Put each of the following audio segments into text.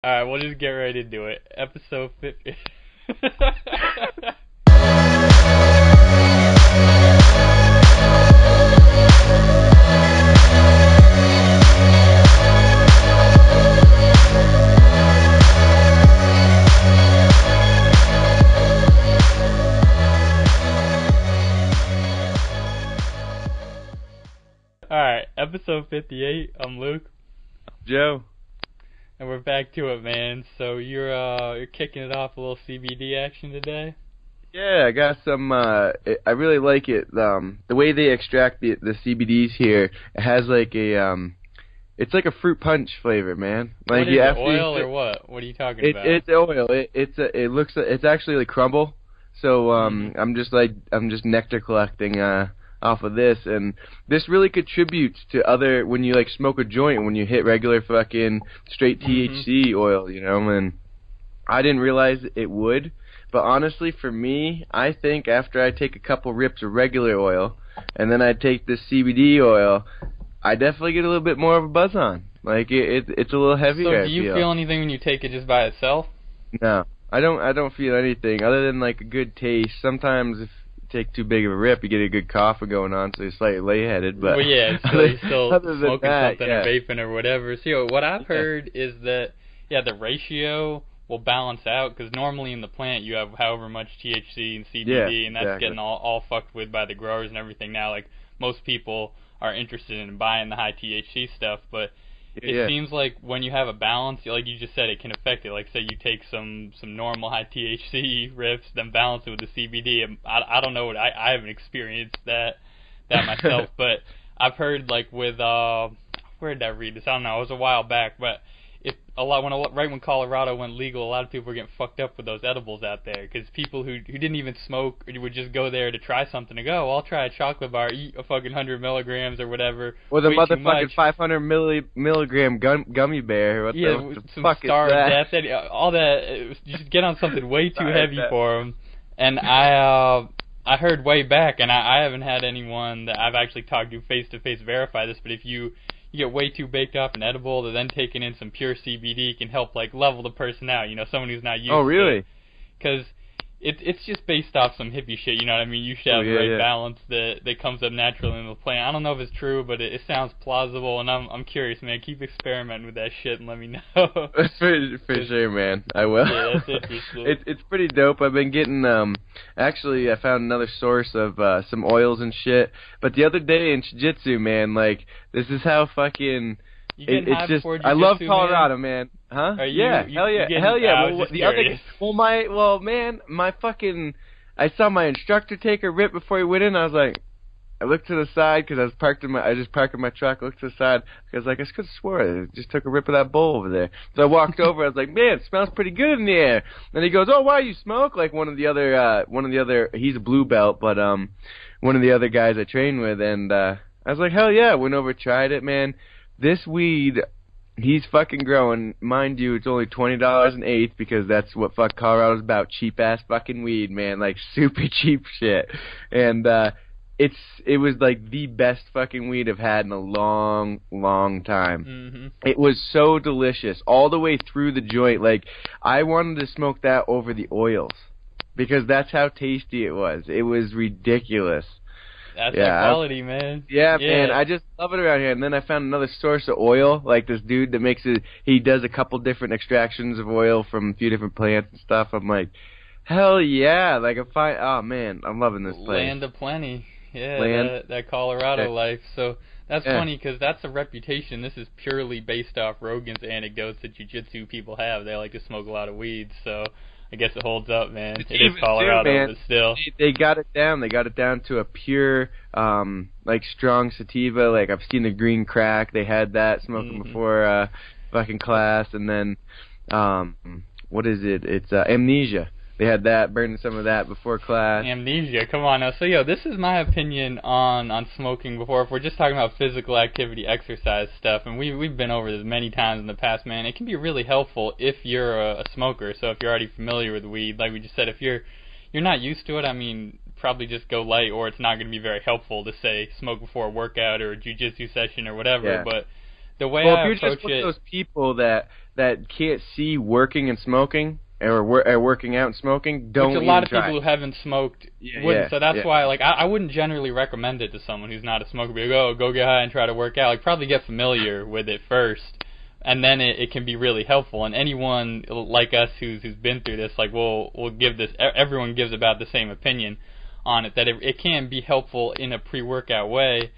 Alright, we'll just get ready to do it. Episode 50. Alright, episode 58. I'm Luke. Joe. And we're back to it, man. So you're kicking it off a little CBD action today? Yeah, I got some. I really like it. The way they extract the CBDs here, it has like it's like a fruit punch flavor, man. Like what is it, oil or what? What are you talking about? It's oil. It's actually like crumble. So I'm just nectar collecting off of this, and this really contributes to other when you like smoke a joint, when you hit regular fucking straight THC oil, you know. And I didn't realize it would, but honestly, for me, I think after I take a couple rips of regular oil and then I take this CBD oil, I definitely get a little bit more of a buzz on. Like it's a little heavier. So do you feel anything when you take it just by itself? No, I don't feel anything other than like a good taste. Sometimes if take too big of a rip, you get a good cough going on, so you're slightly lightheaded. But well, yeah, so you're still smoking something yeah. or vaping or whatever. So what I've heard is that the ratio will balance out, because normally in the plant you have however much THC and CBD, and that's getting all fucked with by the growers and everything now. Like most people are interested in buying the high THC stuff, but it seems like when you have a balance, like you just said, it can affect it. Like, say you take some normal high THC riffs, then balance it with the CBD. And I don't know what I haven't experienced that myself, but I've heard like with where did I read this? I don't know. It was a while back, but right when Colorado went legal, a lot of people were getting fucked up with those edibles out there, because people who didn't even smoke would just go there to try something and go, well, I'll try a chocolate bar, eat a fucking 100 milligrams or whatever. Or the motherfucking 500 milligram gummy bear. What the some fuck Star is that? of Death, all that. You just get on something way too heavy for them. And I heard way back, and I haven't had anyone that I've actually talked to face to face verify this, but if you get way too baked off an edible, then taking in some pure CBD can help like level the person out. You know, someone who's not used to it. Oh, really? Because it's just based off some hippie shit. You know what I mean? You should have the right balance that comes up naturally in the plant. I don't know if it's true, but it sounds plausible, and I'm curious, man. Keep experimenting with that shit and let me know. for sure, man. I will. Yeah, that's interesting. It's pretty dope. I've been getting actually I found another source of some oils and shit. But the other day in jiu-jitsu, man, like this is how fucking it's just I love Colorado, man. Huh? Hell yeah. My fucking I saw my instructor take a rip before he went in. I was like, I looked to the side because I just parked in my truck. Looked to the side because like I could have swore I just took a rip of that bowl over there. So I walked over. I was like, man, it smells pretty good in the air. And he goes, oh, why you smoke? Like one of the other he's a blue belt, but one of the other guys I train with, and I was like, hell yeah. Went over, tried it, man. This weed, he's fucking growing. Mind you, it's only $20 an eighth, because that's what fuck Colorado's about. Cheap ass fucking weed, man. Like super cheap shit. And it was like the best fucking weed I've had in a long, long time. Mm-hmm. It was so delicious all the way through the joint. Like I wanted to smoke that over the oils because that's how tasty it was. It was ridiculous. That's the quality, man. Yeah, man. I just love it around here. And then I found another source of oil, like this dude that makes it. He does a couple different extractions of oil from a few different plants and stuff. I'm like, hell yeah! Like oh man, I'm loving this place. Land of plenty. Yeah, that Colorado life. So that's funny, because that's a reputation. This is purely based off Rogan's anecdotes that jiu-jitsu people have. They like to smoke a lot of weed, so I guess it holds up, man. It is Colorado, but still. They got it down. They got it down to a pure, like strong sativa. Like I've seen the green crack. They had that smoking before fucking class, and then what is it? It's amnesia. They had that, burning some of that before class. Amnesia, come on now. So, this is my opinion on smoking before. If we're just talking about physical activity, exercise stuff, and we've been over this many times in the past, man, it can be really helpful if you're a smoker. So if you're already familiar with weed, like we just said, if you're not used to it, I mean, probably just go light, or it's not going to be very helpful to, say, smoke before a workout or a jiu-jitsu session or whatever. Yeah. But the way well, I if you're just one of those people that can't see working and smoking, or working out and smoking, don't. Which a lot of people who haven't smoked wouldn't. So that's why, like, I wouldn't generally recommend it to someone who's not a smoker. Be like, go get high and try to work out. Like, probably get familiar with it first, and then it can be really helpful. And anyone like us who's been through this, like, we'll give this. Everyone gives about the same opinion on it, that it can be helpful in a pre-workout way.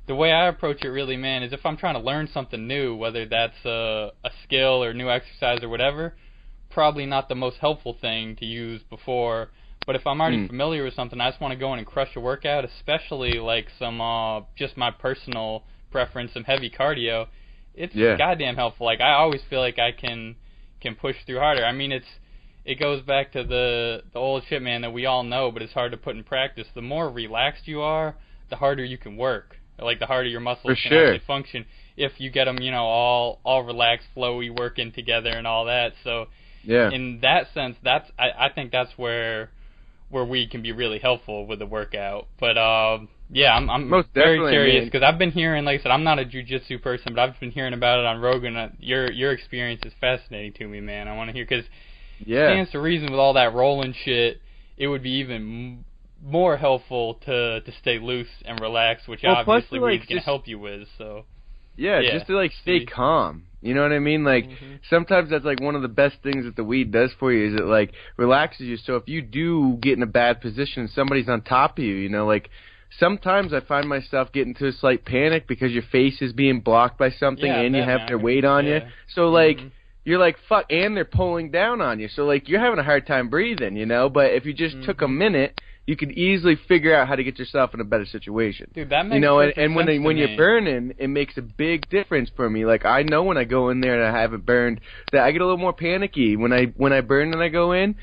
The way I approach it really, man, is if I'm trying to learn something new, whether that's a skill or new exercise or whatever, probably not the most helpful thing to use before. But if I'm already familiar with something, I just want to go in and crush a workout, especially like some just my personal preference, some heavy cardio. It's goddamn helpful. Like, I always feel like I can push through harder. I mean, it goes back to the old shit, man, that we all know, but it's hard to put in practice. The more relaxed you are, the harder you can work. Like, the harder your muscles can actually function if you get them, all relaxed, flowy, working together and all that. So, in that sense, I think that's where weed can be really helpful with the workout. But I'm very curious because I've been hearing, like I said, I'm not a jiu-jitsu person, but I've been hearing about it on Rogan. Your experience is fascinating to me, man. I want to hear, because it stands to reason with all that rolling shit, it would be even more helpful to stay loose and relaxed, which obviously weed's going to help you with. So just to like stay calm. You know what I mean? Like, sometimes that's like one of the best things that the weed does for you, is it like relaxes you. So if you do get in a bad position, somebody's on top of you, like, sometimes I find myself getting to a slight panic because your face is being blocked by something and you have their weight on you. So like, you're like, fuck, and they're pulling down on you. So like, you're having a hard time breathing, But if you just took a minute, you could easily figure out how to get yourself in a better situation. Dude, that makes perfect sense to me. And when you're burning, it makes a big difference for me. Like, I know when I go in there and I haven't burned, that I get a little more panicky. When I burn and I go in,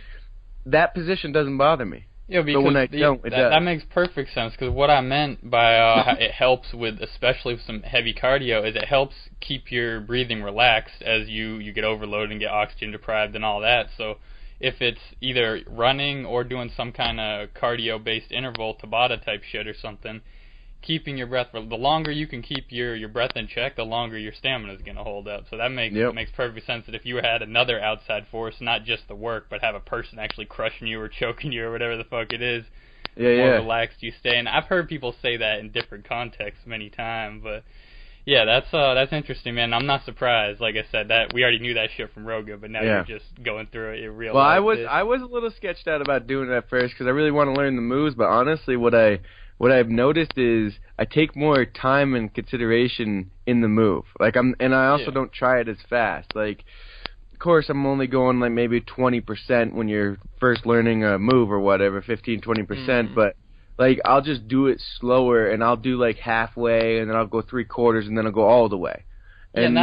that position doesn't bother me. Yeah, because when I don't, it does. That makes perfect sense, because what I meant by it helps with, especially with some heavy cardio, is it helps keep your breathing relaxed as you get overloaded and get oxygen deprived and all that. So if it's either running or doing some kind of cardio-based interval, Tabata type shit or something, keeping your breath, the longer you can keep your breath in check, the longer your stamina is going to hold up. So that makes perfect sense, that if you had another outside force, not just the work, but have a person actually crushing you or choking you or whatever the fuck it is, the more relaxed you stay. And I've heard people say that in different contexts many times, but yeah, that's interesting, man. I'm not surprised. Like I said, that we already knew that shit from Rogan, but now you're just going through it in real life. Well, I was a little sketched out about doing it at first because I really want to learn the moves, but honestly, what I've noticed is I take more time and consideration in the move. Like, I also don't try it as fast. Like, of course, I'm only going like maybe 20% when you're first learning a move or whatever, 15-20%, but like, I'll just do it slower, and I'll do like halfway, and then I'll go 3/4, and then I'll go all the way. And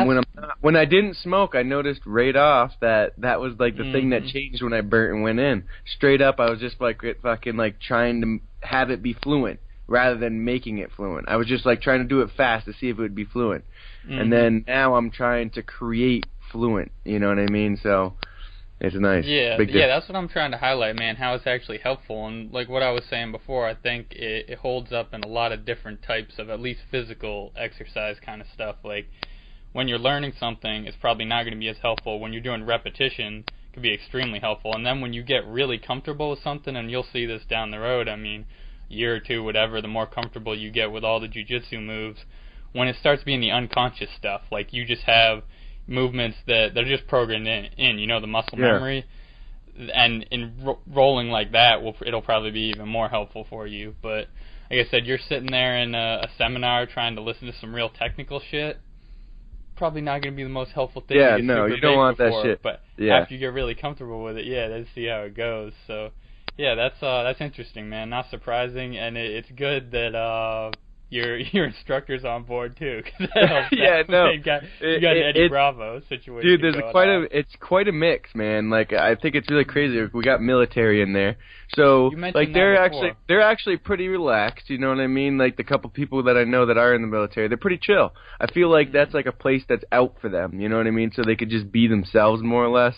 when I didn't smoke, I noticed right off that was like the thing that changed when I burnt and went in. Straight up, I was just like fucking like trying to have it be fluent rather than making it fluent. I was just like trying to do it fast to see if it would be fluent. And then now I'm trying to create fluent. You know what I mean? So it's nice. Yeah, that's what I'm trying to highlight, man, how it's actually helpful. And like what I was saying before, I think it holds up in a lot of different types of at least physical exercise kind of stuff. Like, when you're learning something, it's probably not going to be as helpful. When you're doing repetition, it can be extremely helpful. And then when you get really comfortable with something, and you'll see this down the road, I mean, year or two, whatever, the more comfortable you get with all the jiu-jitsu moves, when it starts being the unconscious stuff, like you just have movements that they're just programmed in the muscle memory, and in rolling like that, it'll probably be even more helpful for you. But like I said, you're sitting there in a seminar trying to listen to some real technical shit, probably not going to be the most helpful thing. Yeah, no, you don't want that shit. But after you get really comfortable with it, then see how it goes. So yeah, that's interesting, man. Not surprising, and it's good that your instructor's on board too, cause that helps. You got an Eddie Bravo situation. Dude, it's quite a mix, man. Like, I think it's really crazy. We got military in there, so like they're actually pretty relaxed. You know what I mean? Like, the couple people that I know that are in the military, they're pretty chill. I feel like that's like a place that's out for them. You know what I mean? So they could just be themselves more or less.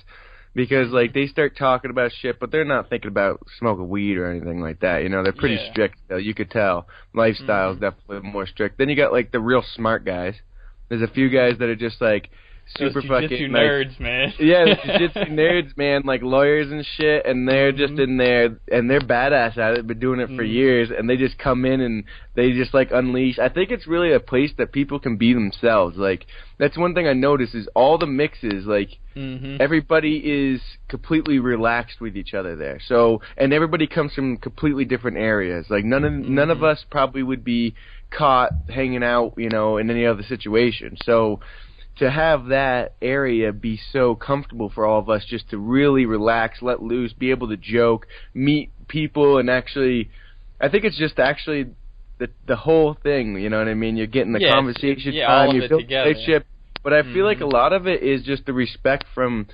Because, like, they start talking about shit, but they're not thinking about smoking weed or anything like that. They're pretty strict. You could tell. Lifestyle's definitely more strict. Then you got, like, the real smart guys. There's a few guys that are just like super fucking jiu-jitsu nerds, man. Yeah, the jiu-jitsu nerds, man, like lawyers and shit, and they're just in there, and they're badass at it, been doing it for years, and they just come in and they just like unleash. I think it's really a place that people can be themselves. Like, that's one thing I noticed is all the mixes, like, everybody is completely relaxed with each other there. So, and everybody comes from completely different areas. Like, none of us probably would be caught hanging out, you know, in any other situation. So, to have that area be so comfortable for all of us just to really relax, let loose, be able to joke, meet people, and actually, I think it's just actually the whole thing, you know what I mean? You're getting the conversation time, you build a relationship, but I feel like a lot of it is just the respect from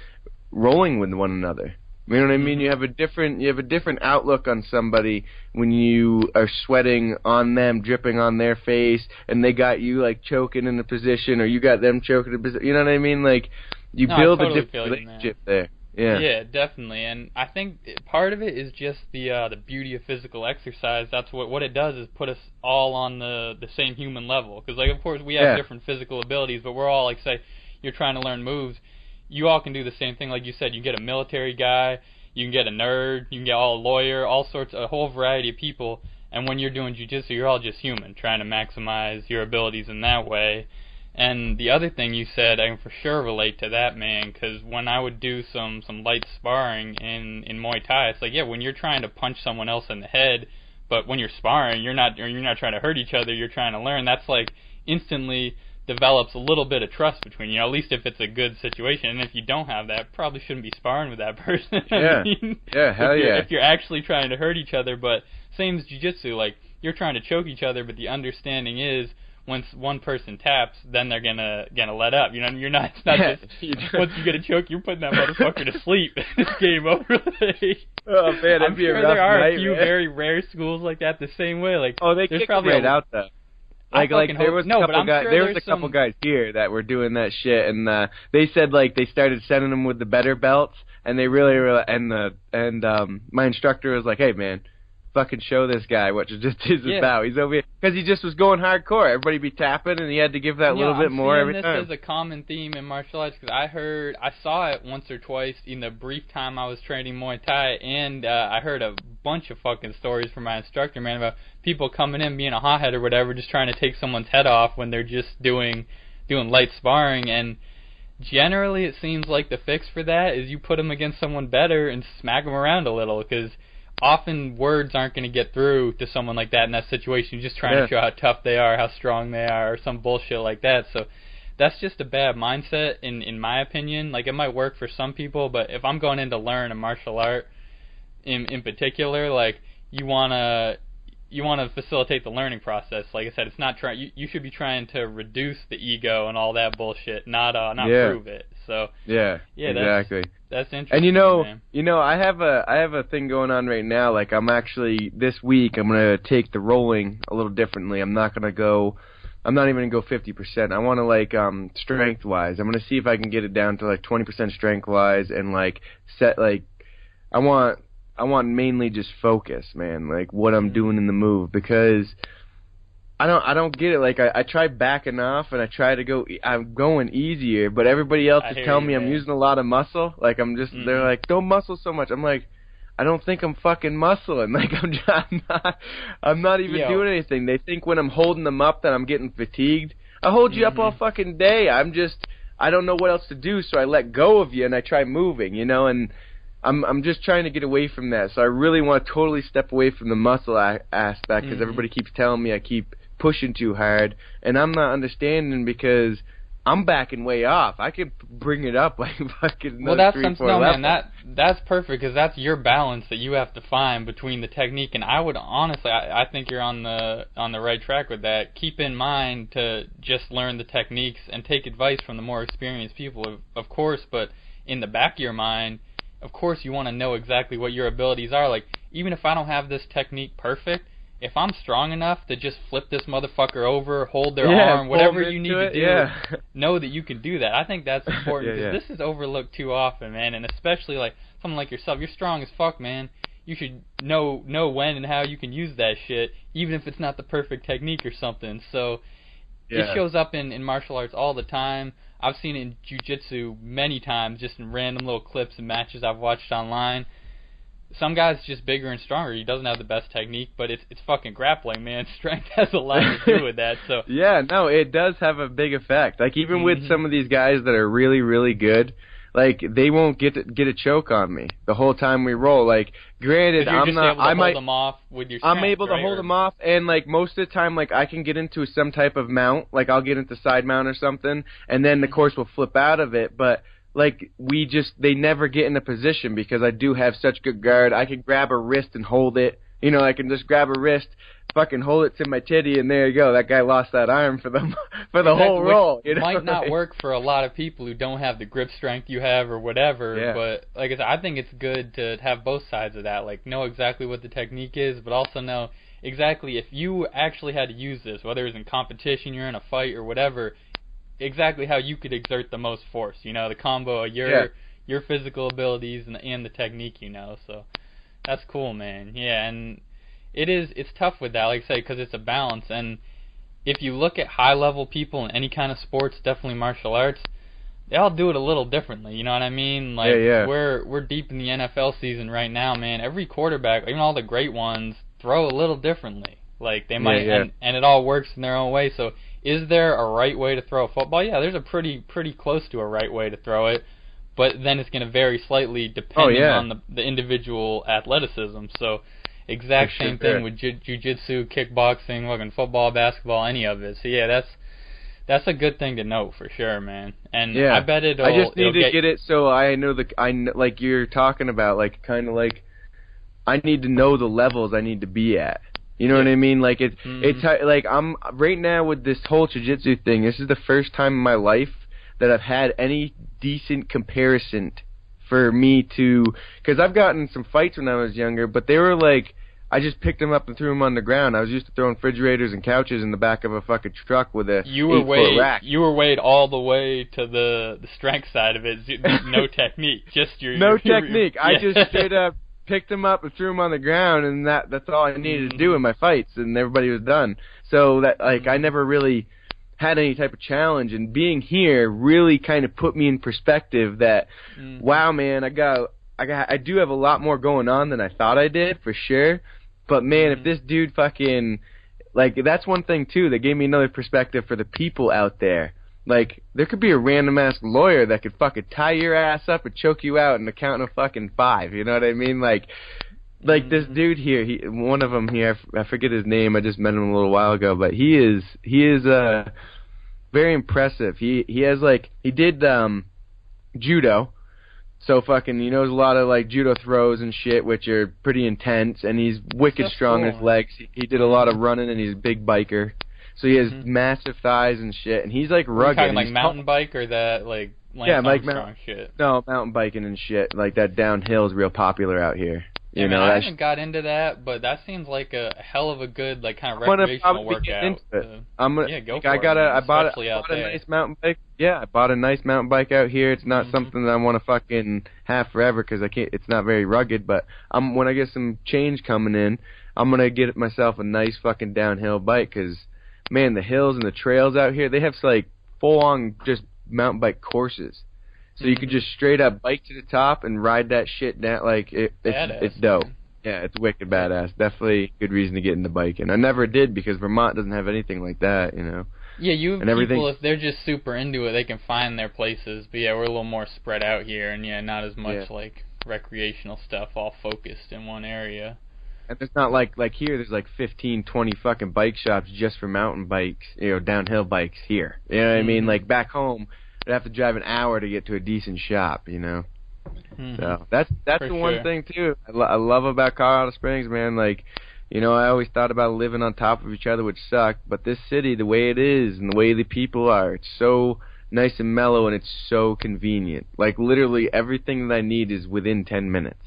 rolling with one another. You know what I mean? You have a different outlook on somebody when you are sweating on them, dripping on their face, and they got you like choking in a position, or you got them choking in a position. You know what I mean? Like, you build a different relationship there. Yeah. Yeah, definitely. And I think part of it is just the beauty of physical exercise. That's what it does, is put us all on the same human level. Because, like, of course, we have different physical abilities, but we're all, like, say, you're trying to learn moves. You all can do the same thing, like you said. You get a military guy, you can get a nerd, you can get a lawyer, all sorts, a whole variety of people. And when you're doing jiu-jitsu, you're all just human, trying to maximize your abilities in that way. And the other thing you said, I can for sure relate to that, man, because when I would do some light sparring in Muay Thai, it's like, yeah, when you're trying to punch someone else in the head, but when you're sparring, you're not trying to hurt each other, you're trying to learn. That's like instantly develops a little bit of trust between you, at least if it's a good situation. And if you don't have that, probably shouldn't be sparring with that person. Yeah, hell yeah. If you're actually trying to hurt each other, but same as jiu-jitsu, like, you're trying to choke each other, but the understanding is once one person taps, then they're gonna let up. You know, you're not. It's not just once you get a choke, you're putting that motherfucker to sleep. It's game over. Oh man, I'm sure there are a few very rare schools like that the same way. Like, they kick probably right out though. Like there was a couple guys here that were doing that shit, and they said like they started sending them with the better belts, and they really my instructor was like, hey man, fucking show this guy what jiu-jitsu is about. He's over here because he just was going hardcore. Everybody be tapping, and he had to give that little bit more every time. This is a common theme in martial arts because I saw it once or twice in the brief time I was training Muay Thai, and I heard a bunch of fucking stories from my instructor, man, about people coming in being a hothead or whatever, just trying to take someone's head off when they're just doing light sparring. And generally, it seems like the fix for that is you put them against someone better and smack them around a little, because often words aren't going to get through to someone like that in that situation. You're just trying to show how tough they are, how strong they are, or some bullshit like that. So that's just a bad mindset, in my opinion. Like, it might work for some people, but if I'm going in to learn a martial art in particular, like, you want to facilitate the learning process. Like I said, it's not you should be trying to reduce the ego and all that bullshit, not prove it. So yeah, exactly. That's interesting. And man. I have a thing going on right now. Like, I'm actually this week I'm gonna take the rolling a little differently. I'm not even gonna go 50%. I want to like strength wise. I'm gonna see if I can get it down to like 20% strength wise, and like set like I want mainly just focus, man. Like what I'm doing in the move, because I don't get it. Like I try backing off and I try to go. I'm going easier, but everybody else is telling me I'm using a lot of muscle. Like they're like, don't muscle so much. I'm like, I don't think I'm fucking muscling. Like I'm not even doing anything. They think when I'm holding them up that I'm getting fatigued. I hold you up all fucking day. I don't know what else to do, so I let go of you and I try moving, you know, and I'm just trying to get away from that. So I really want to totally step away from the muscle aspect, because everybody keeps telling me I keep pushing too hard, and I'm not understanding because I'm backing way off. I could bring it up like fucking that's 3-4 levels. Man, that's perfect, because that's your balance that you have to find between the technique. And I would honestly, I think you're on the right track with that. Keep in mind to just learn the techniques and take advice from the more experienced people, of course, but in the back of your mind, of course, you want to know exactly what your abilities are. Like, even if I don't have this technique perfect, if I'm strong enough to just flip this motherfucker over, hold their arm, whatever you need to do, know that you can do that. I think that's important, because this is overlooked too often, man. And especially like someone like yourself, you're strong as fuck, man. You should know when and how you can use that shit, even if it's not the perfect technique or something. So it shows up in martial arts all the time. I've seen it in jiu-jitsu many times, just in random little clips and matches I've watched online. Some guy's just bigger and stronger. He doesn't have the best technique, but it's fucking grappling, man. Strength has a lot to do with that. So yeah, no, it does have a big effect. Like even with some of these guys that are really, really good, like they won't get a choke on me the whole time we roll. Like granted, I'm not. I might hold them off with your strength, I'm able to hold them off, and like most of the time, like I can get into some type of mount. Like I'll get into side mount or something, and then the course will flip out of it, but. Like, they never get in a position because I do have such good guard. I can grab a wrist and hold it. You know, I can just grab a wrist, fucking hold it to my titty, and there you go. That guy lost that arm for the whole roll. You know? Might not work for a lot of people who don't have the grip strength you have or whatever. Yeah. But like I said, I think it's good to have both sides of that. Like, know exactly what the technique is, but also know exactly if you actually had to use this, whether it's in competition, you're in a fight, or whatever, exactly how you could exert the most force. You know, the combo of your physical abilities and the technique. You know, so that's cool, man. Yeah, and it's tough with that, like I say, because it's a balance. And if you look at high level people in any kind of sports, definitely martial arts, they all do it a little differently. You know what I mean? Like we're deep in the NFL season right now, man. Every quarterback, even all the great ones, throw a little differently. Like they might, and it all works in their own way. So. Is there a right way to throw a football? Yeah, there's a pretty close to a right way to throw it, but then it's going to vary slightly depending on the individual athleticism. So, exact same thing with jiu-jitsu, kickboxing, fucking football, basketball, any of it. So yeah, that's a good thing to know for sure, man. And I bet I just need to get it so I know like you're talking about, like kind of like I need to know the levels I need to be at. You know what I mean? Like it's like I'm right now with this whole jiu-jitsu thing. This is the first time in my life that I've had any decent comparison for me to, because I've gotten some fights when I was younger, but they were like I just picked them up and threw them on the ground. I was used to throwing refrigerators and couches in the back of a fucking truck with a 8-foot rack. You were weighed all the way to the strength side of it. No technique, just your technique. I just straight up picked him up and threw him on the ground, and that's all I needed to do in my fights, and everybody was done. So that I never really had any type of challenge, and being here really kind of put me in perspective that wow, man, I do have a lot more going on than I thought I did, for sure. But man, if this dude fucking that's one thing too that gave me another perspective for the people out there. Like, there could be a random-ass lawyer that could fucking tie your ass up and choke you out in the count of fucking 5, you know what I mean? Like this dude here, one of them here, I forget his name, I just met him a little while ago, but he is very impressive. He did judo, so fucking he knows a lot of judo throws and shit, which are pretty intense, and he's wicked strong in his legs. He did a lot of running, and he's a big biker. So he has massive thighs and shit, and he's rugged. Are you talking mountain bike or that Lance Armstrong shit? No, mountain biking and shit. Like that downhill is real popular out here. You know, I haven't got into that, but that seems like a hell of a good kind of recreational workout. Go for it. I bought a nice mountain bike. Yeah, I bought a nice mountain bike out here. It's not something that I want to fucking have forever because I can't. It's not very rugged. But when I get some change coming in, I'm gonna get myself a nice fucking downhill bike because. Man, the hills and the trails out here, they have full-on just mountain bike courses. So you could just straight up bike to the top and ride that shit down. It's dope. Yeah, it's wicked badass. Definitely good reason to get into biking. I never did because Vermont doesn't have anything like that, you know. Yeah, people, if they're just super into it, they can find their places. But yeah, we're a little more spread out here, and not as much recreational stuff all focused in one area. And it's not like here, there's 15, 20 fucking bike shops just for mountain bikes, downhill bikes here. You know what I mean? Like back home, I'd have to drive an hour to get to a decent shop, you know? So that's the one thing, too, I love about Colorado Springs, man. I always thought about living on top of each other, which sucked. But this city, the way it is and the way the people are, it's so nice and mellow and it's so convenient. Literally everything that I need is within 10 minutes.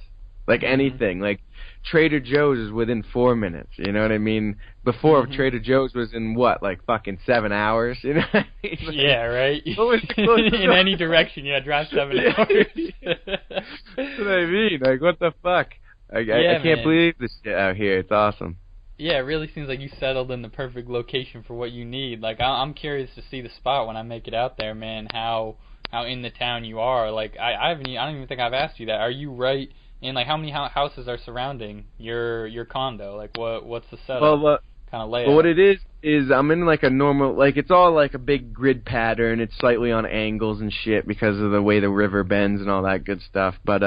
Anything. Trader Joe's is within 4 minutes, you know what I mean? Before, Trader Joe's was in fucking 7 hours, you know what I mean? Yeah, right? In any direction, drive 7 hours. That's what I mean, what the fuck? I can't believe this shit out here, it's awesome. Yeah, it really seems like you settled in the perfect location for what you need. Like, I'm curious to see the spot when I make it out there, man. How in the town you are. Like, I don't even think I've asked you that. Are you right in, like, how many houses are surrounding your condo? Like, what's the setup? Well, kind of layout? Well, what it is I'm in like a normal, like it's all like a big grid pattern. It's slightly on angles and shit because of the way the river bends and all that good stuff. But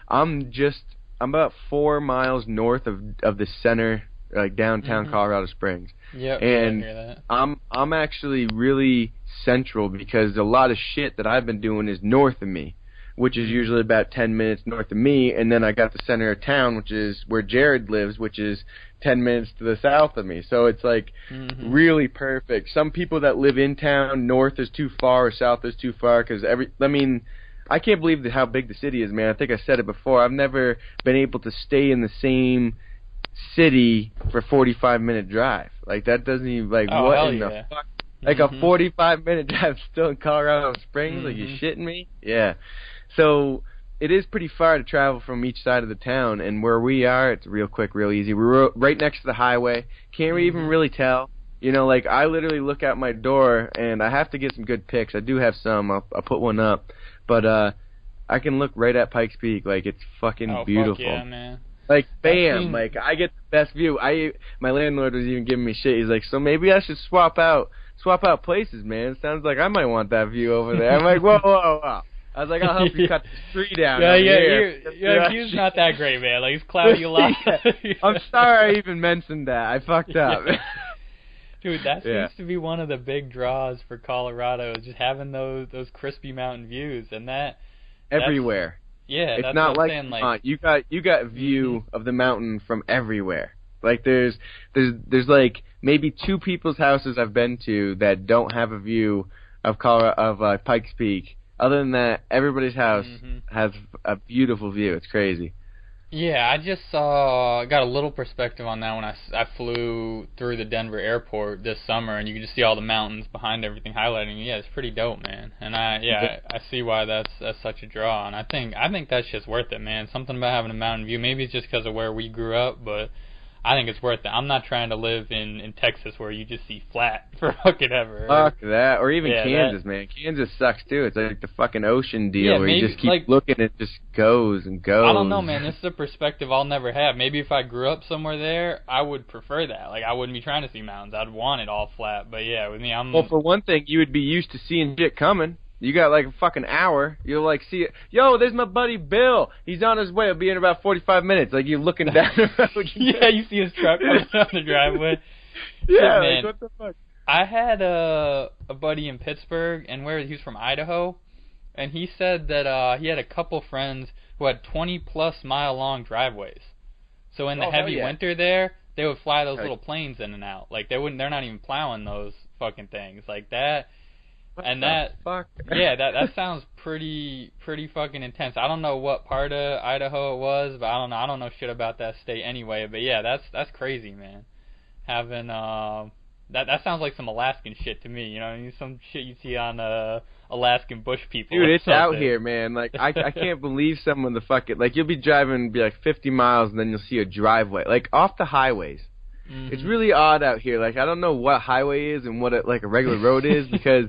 I'm about 4 miles north of the center, like downtown Colorado Springs. Yeah, and I hear that. I'm actually really central because a lot of shit that I've been doing is north of me, which is usually about 10 minutes north of me, and then I got the center of town, which is where Jared lives, which is 10 minutes to the south of me. So it's like really perfect. Some people that live in town, north is too far or south is too far because I can't believe how big the city is, man. I think I said it before. I've never been able to stay in the same city for a 45-minute drive. Like that doesn't even what in the fuck? Like a 45-minute drive still in Colorado Springs? Like you shitting me? Yeah. So it is pretty far to travel from each side of the town, and where we are, it's real quick, real easy. We're right next to the highway. Can't even really tell. You know, like, I literally look out my door, and I have to get some good pics. I do have some. I'll put one up. But I can look right at Pikes Peak. Like, it's fucking beautiful. Fuck yeah, man. Like, bam! Like, I get the best view. My landlord was even giving me shit. He's like, so maybe I should swap out places, man. Sounds like I might want that view over there. I'm like, whoa. I was like, I'll help you cut the tree down. Your view's not that great, man. Like, it's cloudy a lot. I'm sorry I even mentioned that. I fucked up. Dude, that seems to be one of the big draws for Colorado, is just having those crispy mountain views, and everywhere. Yeah, it's that's not what like I'm saying, you got a view of the mountain from everywhere. Like there's like maybe 2 people's houses I've been to that don't have a view of Pikes Peak. Other than that, everybody's house has a beautiful view. It's crazy. Yeah, I just got a little perspective on that when I flew through the Denver airport this summer, and you can just see all the mountains behind everything highlighting. Yeah, it's pretty dope, man. And I see why that's such a draw, and I think that's just worth it, man. Something about having a mountain view. Maybe it's just because of where we grew up, but I think it's worth it. I'm not trying to live in Texas where you just see flat for fucking ever. Fuck that. Or even Kansas, man. Kansas sucks, too. It's like the fucking ocean deal where you just keep looking and it just goes and goes. I don't know, man. This is a perspective I'll never have. Maybe if I grew up somewhere there, I would prefer that. Like, I wouldn't be trying to see mountains. I'd want it all flat. But, yeah, with me, Well, for one thing, you would be used to seeing shit coming. You got like a fucking hour. You'll like see it. Yo, there's my buddy Bill. He's on his way. He'll be in about 45 minutes. Like you're looking down the road. Yeah, you see his truck coming down the driveway. Yeah, like, what the fuck? I had a buddy in Pittsburgh, and he was from Idaho, and he said that he had a couple friends who had 20-plus mile long driveways. So in the heavy winter there, they would fly those little planes in and out. Like they're not even plowing those fucking things like that. Fuck? Yeah, that sounds pretty fucking intense. I don't know what part of Idaho it was, but I don't know shit about that state anyway. But yeah, that's crazy, man. Having that sounds like some Alaskan shit to me. You know, some shit you see on Alaskan bush people. Dude, it's out here, man. Like I can't believe some of the fucking you'll be driving like 50 miles and then you'll see a driveway like off the highways. It's really odd out here. Like I don't know what highway is and what a regular road is because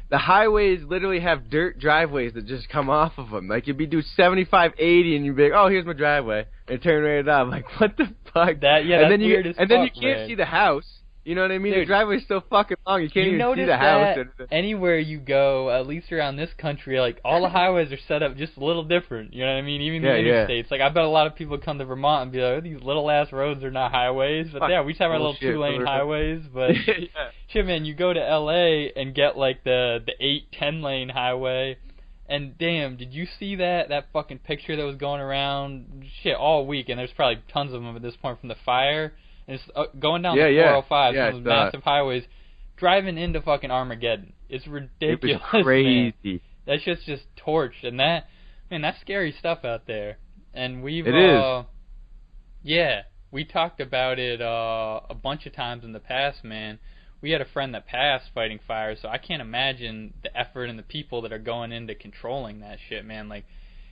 the highways literally have dirt driveways that just come off of them. Like, you'd be doing 75, 80, and you'd be like, oh, here's my driveway. And turn right up. Like, what the fuck? That's weird as fuck, and then you can't see the house. You know what I mean? Dude, the driveway's so fucking long, you can't even see the house. That anywhere you go, at least around this country, like, all the highways are set up just a little different. You know what I mean? Even the interstates. Like, I bet a lot of people come to Vermont and be like, oh, these little-ass roads are not highways. But, yeah, we just have our little 2-lane highways. But, shit, man, you go to L.A. and get, like, the 8-10-lane highway. And, damn, did you see that fucking picture that was going around, all week? And there's probably tons of them at this point from the fire. And it's going down the 405, some of those massive highways, driving into fucking Armageddon. It's ridiculous. It was crazy. Man. That shit's just torched, and that's scary stuff out there. And we talked about it a bunch of times in the past, man. We had a friend that passed fighting fires, so I can't imagine the effort and the people that are going into controlling that shit, man. Like,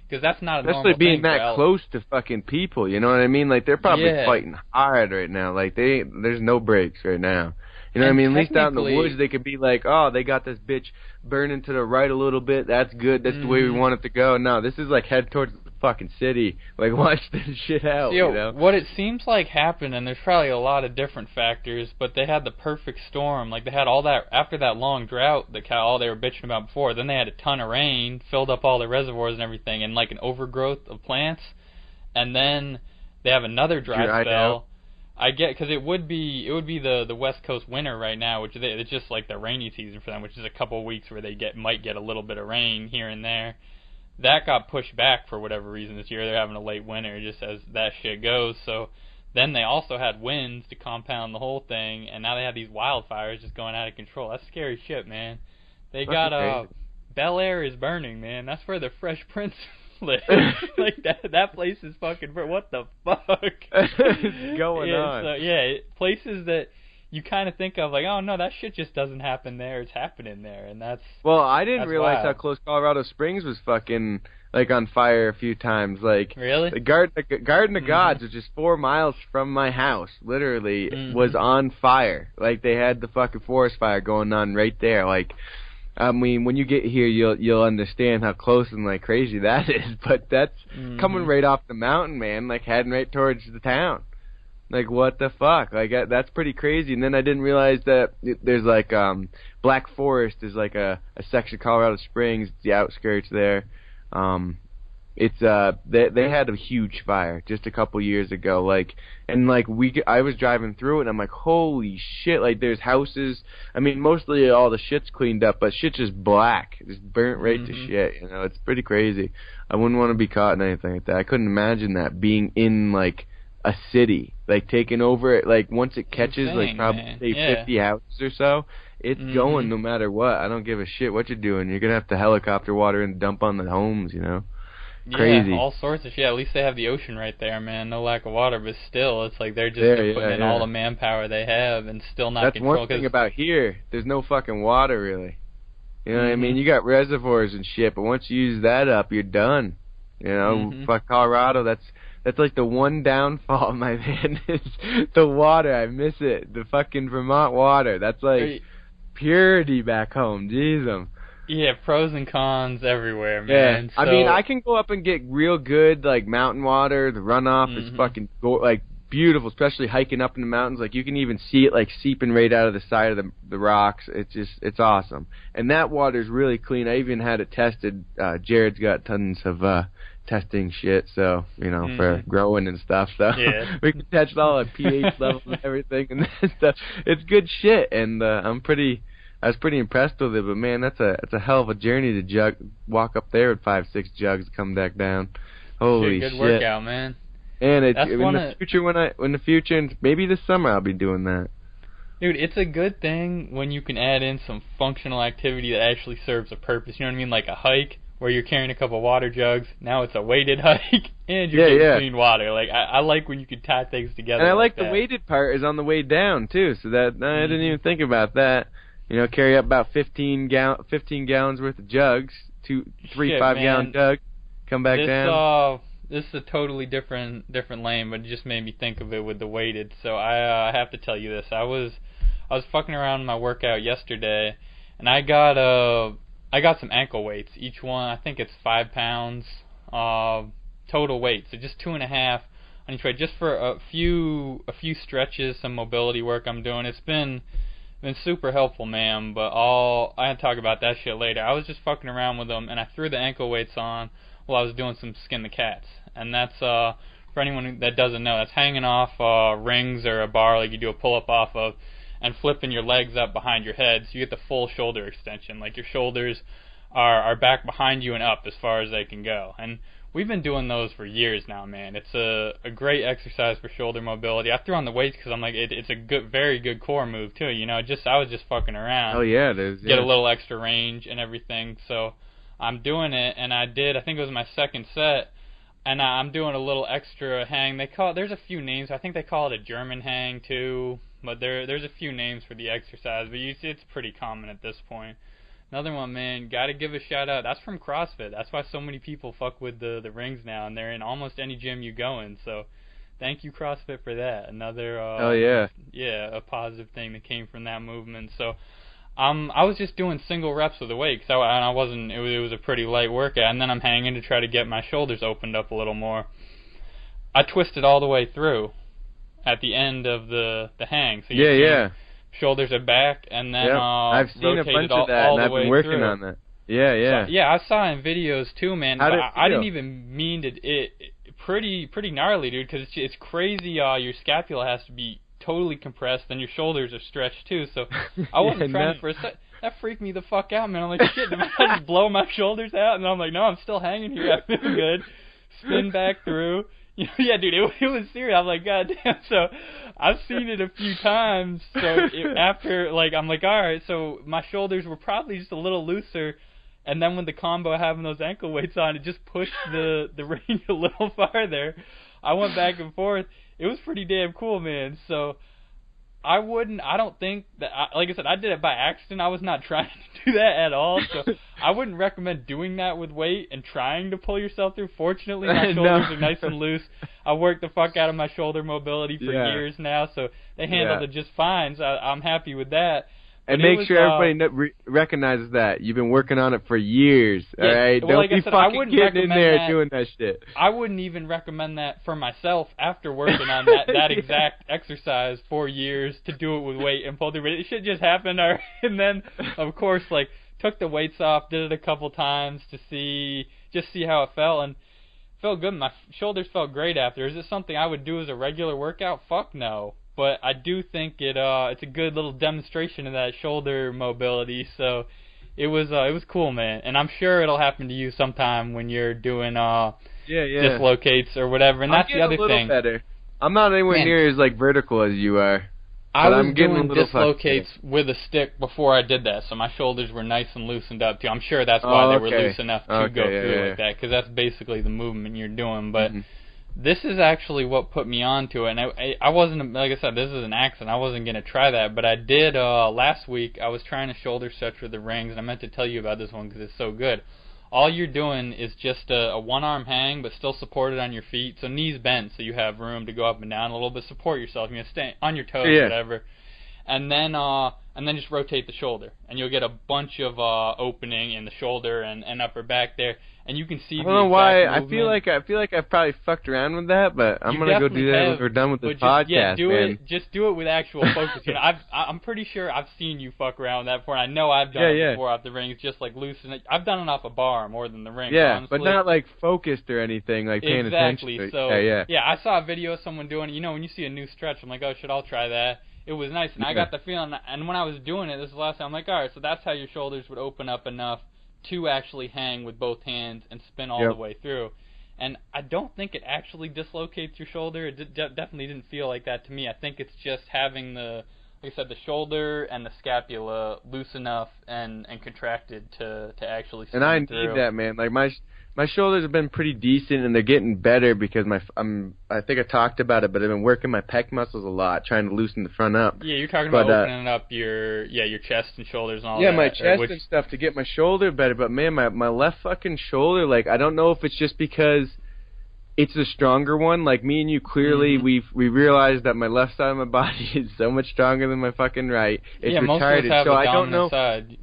because that's not a Especially normal being thing that close to fucking people, you know what I mean? Like, they're probably fighting hard right now. Like, there's no breaks right now. You know what I mean? At least out in the woods, they could be like, oh, they got this bitch burning to the right a little bit. That's good. That's the way we want it to go. No, this is like head towards the fucking city. Like, watch this shit out, you know? What it seems like happened, and there's probably a lot of different factors, but they had the perfect storm. Like, they had all that, after that long drought that all they were bitching about before, then they had a ton of rain, filled up all the reservoirs and everything, and like an overgrowth of plants, and then they have another dry spell. I get, because it would be the West Coast winter right now, which it's just like the rainy season for them, which is a couple of weeks where they might get a little bit of rain here and there. That got pushed back for whatever reason this year. They're having a late winter, just as that shit goes. So then they also had winds to compound the whole thing, and now they have these wildfires just going out of control. That's scary shit, man. They got Bel Air is burning, man. That's where the Fresh Prince live. Like that place is fucking. What the fuck is going on? So, places that you kind of think of like, oh no, that shit just doesn't happen there. It's happening there, and that's. Well, I didn't realize how close Colorado Springs was fucking like on fire a few times. Like, really? The Garden of Gods, which is 4 miles from my house, literally was on fire. Like, they had the fucking forest fire going on right there. Like, I mean, when you get here, you'll understand how close and like crazy that is. But that's coming right off the mountain, man. Like, heading right towards the town. Like, what the fuck? Like, that's pretty crazy. And then I didn't realize that there's like Black Forest is like a section of Colorado Springs, the outskirts there. It's they had a huge fire just a couple years ago, like, and like I was driving through it and I'm like, holy shit, like there's houses, I mean mostly all the shit's cleaned up, but shit's just black, just burnt right to shit, you know. It's pretty crazy. I wouldn't want to be caught in anything like that. I couldn't imagine that being in like a city, like taking over it, like once it catches like probably say 50 houses or so, it's going no matter what. I don't give a shit what you're doing. You're gonna have to helicopter water and dump on the homes, you know. Crazy. Yeah, all sorts of shit. At least they have the ocean right there, man. No lack of water, but still, it's like they're just putting in all the manpower they have and still not control. That's one thing about here. There's no fucking water, really. You know what I mean? You got reservoirs and shit, but once you use that up, you're done. You know, fuck Colorado, that's like the one downfall, my man, is the water. I miss it. The fucking Vermont water. That's like purity back home. Jeez. Yeah, pros and cons everywhere, man. Yeah, so, I mean, I can go up and get real good, like, mountain water. The runoff is fucking, like, beautiful, especially hiking up in the mountains. Like, you can even see it, like, seeping right out of the side of the rocks. It's awesome. And that water's really clean. I even had it tested. Jared's got tons of testing shit, so, you know, for growing and stuff. So we can test all the pH levels and everything and stuff. It's good shit, and I was pretty impressed with it, but man, it's a hell of a journey to walk up there with 5-6 jugs, come back down. Holy shit! Good workout, man. And in the future, and maybe this summer, I'll be doing that. Dude, it's a good thing when you can add in some functional activity that actually serves a purpose. You know what I mean? Like a hike where you're carrying a couple water jugs. Now it's a weighted hike, and you're getting clean water. Like I like when you can tie things together. And I like the weighted part is on the way down too. So that I didn't even think about that. You know, carry up about 15 gallons worth of jugs, 5-gallon jug, come back down. This is a totally different lane, but it just made me think of it with the weighted. So I have to tell you this. I was fucking around in my workout yesterday, and I got some ankle weights. Each one, I think it's 5 pounds total weight. So just 2.5 on each weight, just for a few stretches, some mobility work I'm doing. It's been super helpful, man, but I had to talk about that shit later. I was just fucking around with them, and I threw the ankle weights on while I was doing some skin the cats. And that's, for anyone that doesn't know, that's hanging off rings or a bar like you do a pull-up off of, and flipping your legs up behind your head so you get the full shoulder extension. Like your shoulders are back behind you and up as far as they can go. And we've been doing those for years now, man. It's a great exercise for shoulder mobility. I threw on the weights because I'm like, it's a very good core move too. You know, I was just fucking around. Oh yeah, it is. Get a little extra range and everything. So I'm doing it, and I think it was my second set, and I'm doing a little extra hang. There's a few names. I think they call it a German hang too, but there's a few names for the exercise. But it's pretty common at this point. Another one, man, gotta give a shout out. That's from CrossFit. That's why so many people fuck with the rings now, and they're in almost any gym you go in. So, thank you CrossFit for that. Another a positive thing that came from that movement. So, I was just doing single reps with the weight because I wasn't. It was a pretty light workout, and then I'm hanging to try to get my shoulders opened up a little more. I twisted all the way through at the end of the hang. So shoulders are back, and then I've seen a bunch of that, and I've been working on that. Yeah. So, I saw it in videos too, man. How did it feel? I didn't even mean to. It pretty gnarly, dude, because it's crazy. Your scapula has to be totally compressed, then your shoulders are stretched too. So I wasn't trying for a second. That freaked me the fuck out, man. I'm like, shit, did I just blow my shoulders out? And I'm like, no, I'm still hanging here. I feel good. Spin back through. Yeah, dude, it was serious. I'm like, god damn. So I've seen it a few times. So after, like, I'm like, all right. So my shoulders were probably just a little looser, and then with the combo of having those ankle weights on, it just pushed the range a little farther. I went back and forth. It was pretty damn cool, man. So I don't think that, like I said, I did it by accident. I was not trying to do that at all. So I wouldn't recommend doing that with weight and trying to pull yourself through. Fortunately, my shoulders are nice and loose. I worked the fuck out of my shoulder mobility for years now, so they handled it just fine. So I'm happy with that. And make sure everybody recognizes that. You've been working on it for years, all right? Well, Don't be fucking getting in there doing that shit. I wouldn't even recommend that for myself after working on that exact exercise for years to do it with weight and pull through. But it should just happen. And then, of course, like, took the weights off, did it a couple times to see how it felt, and it felt good. My shoulders felt great after. Is it something I would do as a regular workout? Fuck no. But I do think it's a good little demonstration of that shoulder mobility. So it was cool, man. And I'm sure it'll happen to you sometime when you're doing dislocates or whatever. And that's the other thing. Better. I'm not anywhere near as like vertical as you are. I was doing dislocates with a stick before I did that, so my shoulders were nice and loosened up too. I'm sure that's why they were loose enough to go through like that, because that's basically the movement you're doing. But this is actually what put me onto it. And I wasn't, like I said, this is an accident. I wasn't going to try that, but I did last week. I was trying to shoulder stretch with the rings, and I meant to tell you about this one because it's so good. All you're doing is just a one-arm hang, but still supported on your feet. So knees bent, so you have room to go up and down a little bit, support yourself. You know, stay on your toes, whatever. And then just rotate the shoulder, and you'll get a bunch of opening in the shoulder and upper back there. And you can see. I don't know why. I feel like I've probably fucked around with that, but I'm gonna go do that when we're done with the podcast, man. Just do it with actual focus. You know, I'm pretty sure I've seen you fuck around with that before. I know I've done it before off the rings, just like loosen it. I've done it off a bar more than the ring. Yeah, honestly. but not like focused or anything, like paying attention. Exactly. So I saw a video of someone doing it. You know, when you see a new stretch, I'm like, oh shit, I'll try that. It was nice, and I got the feeling. And when I was doing it, this is the last time. I'm like, all right, so that's how your shoulders would open up enough to actually hang with both hands and spin all the way through. And I don't think it actually dislocates your shoulder. It definitely didn't feel like that to me. I think it's just having like I said, the shoulder and the scapula loose enough and contracted to actually spin through. And I need that, man. Like my shoulders have been pretty decent, and they're getting better because I think I talked about it, but I've been working my pec muscles a lot, trying to loosen the front up. Yeah, you're talking about opening up your chest and shoulders and all that. Yeah, my chest and stuff to get my shoulder better. But man, my left fucking shoulder, like, I don't know if it's just because it's the stronger one. Like, me and you clearly, we realized that my left side of my body is so much stronger than my fucking right. It's retarded. Most of us have so the I don't know. Side.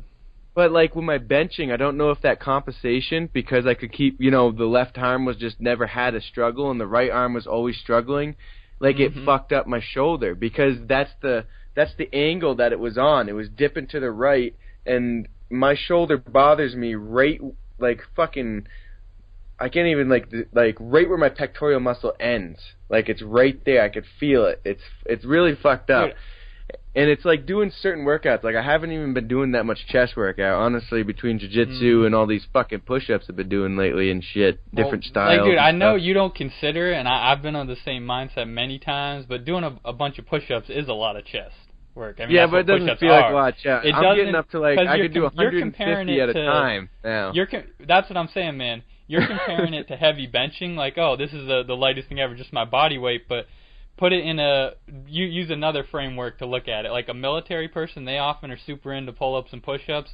But, like, with my benching, I don't know if that compensation, because I could keep, the left arm was just never had a struggle, and the right arm was always struggling. Like, it fucked up my shoulder, because that's the angle that it was on. It was dipping to the right, and my shoulder bothers me right, like, fucking, I can't even, like, right where my pectoral muscle ends. Like, it's right there. I could feel it. It's really fucked up. Dude. And it's like doing certain workouts. Like, I haven't even been doing that much chest workout, honestly, between jiu-jitsu and all these fucking push-ups I've been doing lately and shit, different styles. Like, dude, I know you don't consider it, and I've been on the same mindset many times, but doing a bunch of push-ups is a lot of chest work. I mean, yeah, but it doesn't feel like a lot of chest. I'm getting up to, like, I could do 150 at a time now. That's what I'm saying, man. You're comparing it to heavy benching, like, oh, this is the lightest thing ever, just my body weight, but put it in use another framework to look at it. Like a military person, they often are super into pull-ups and push-ups.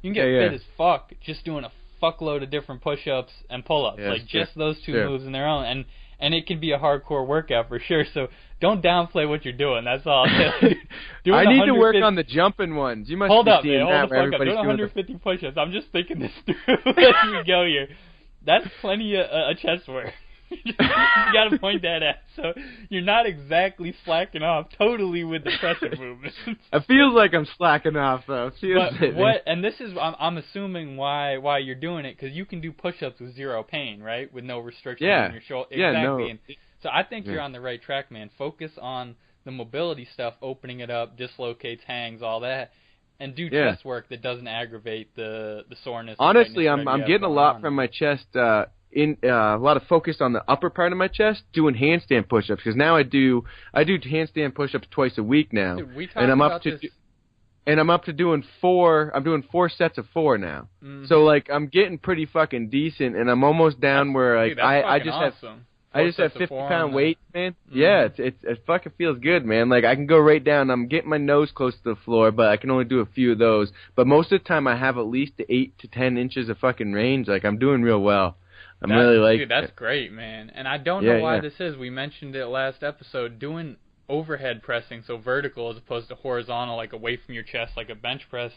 You can get fit as fuck just doing a fuckload of different push-ups and pull-ups. Like, just those two moves in their own. And it can be a hardcore workout for sure. So don't downplay what you're doing. That's all I'll say. I need to work on the jumping ones. You must hold be up, seeing man. that Hold the fuck up. Doing 150 push-ups. I'm just thinking this through as we go here. That's plenty of chest work. You got to point that out. So you're not exactly slacking off totally with the pressure movements. It feels like I'm slacking off though. And this is I'm assuming why you're doing it, because you can do push-ups with zero pain, right? With no restriction on your shoulder. Exactly. And so I think you're on the right track, man. Focus on the mobility stuff, opening it up, dislocates, hangs, all that. And do chest work that doesn't aggravate the soreness. Honestly, I'm getting a lot from my chest. A lot of focus on the upper part of my chest, doing handstand push-ups, because now I do handstand push-ups twice a week now. Dude, we talked about this. And I'm up to doing 4. I'm doing 4 sets of 4 now. Mm-hmm. So like I'm getting pretty fucking decent, and I'm almost down where like I just awesome. I just have 50-pound weight, man. Mm-hmm. Yeah, it fucking feels good, man. Like I can go right down. I'm getting my nose close to the floor, but I can only do a few of those. But most of the time, I have at least 8 to 10 inches of fucking range. Like I'm doing real well. Dude, that's great, man. And I don't know why this is. We mentioned it last episode. Doing overhead pressing, so vertical as opposed to horizontal, like away from your chest, like a bench press,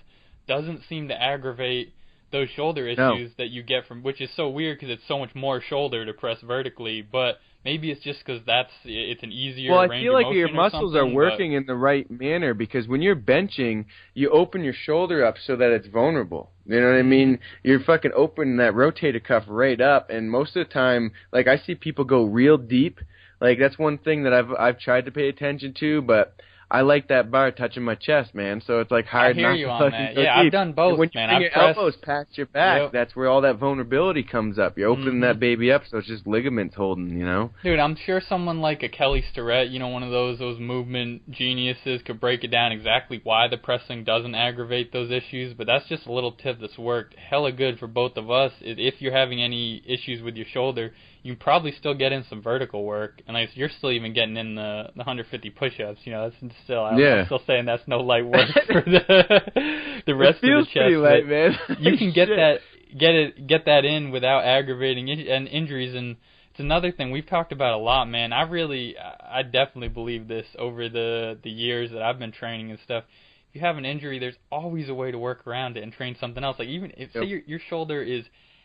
doesn't seem to aggravate those shoulder issues that you get from, which is so weird because it's so much more shoulder to press vertically, but maybe it's just because it's an easier range of motion. Well, I feel like your muscles are working in the right manner, because when you're benching, you open your shoulder up so that it's vulnerable. You know what I mean? You're fucking opening that rotator cuff right up, and most of the time, like I see people go real deep. Like that's one thing that I've tried to pay attention to, but I like that bar touching my chest, man. So it's like hard not to. I hear you on that. Yeah, I've done both, when man. When your elbows past your back, that's where all that vulnerability comes up. You're opening that baby up, so it's just ligaments holding, you know? Dude, I'm sure someone like a Kelly Starrett, one of those movement geniuses, could break it down exactly why the pressing doesn't aggravate those issues, but that's just a little tip that's worked hella good for both of us. If you're having any issues with your shoulder, you can probably still get in some vertical work, and like you're still even getting in the 150 push-ups. That's I'm still saying that's no light work for the rest of the chest. Pretty light, man. You can get that in without aggravating injuries, and it's another thing we've talked about a lot, man. I definitely believe this over the years that I've been training and stuff. If you have an injury, there's always a way to work around it and train something else. Like even if say your shoulder is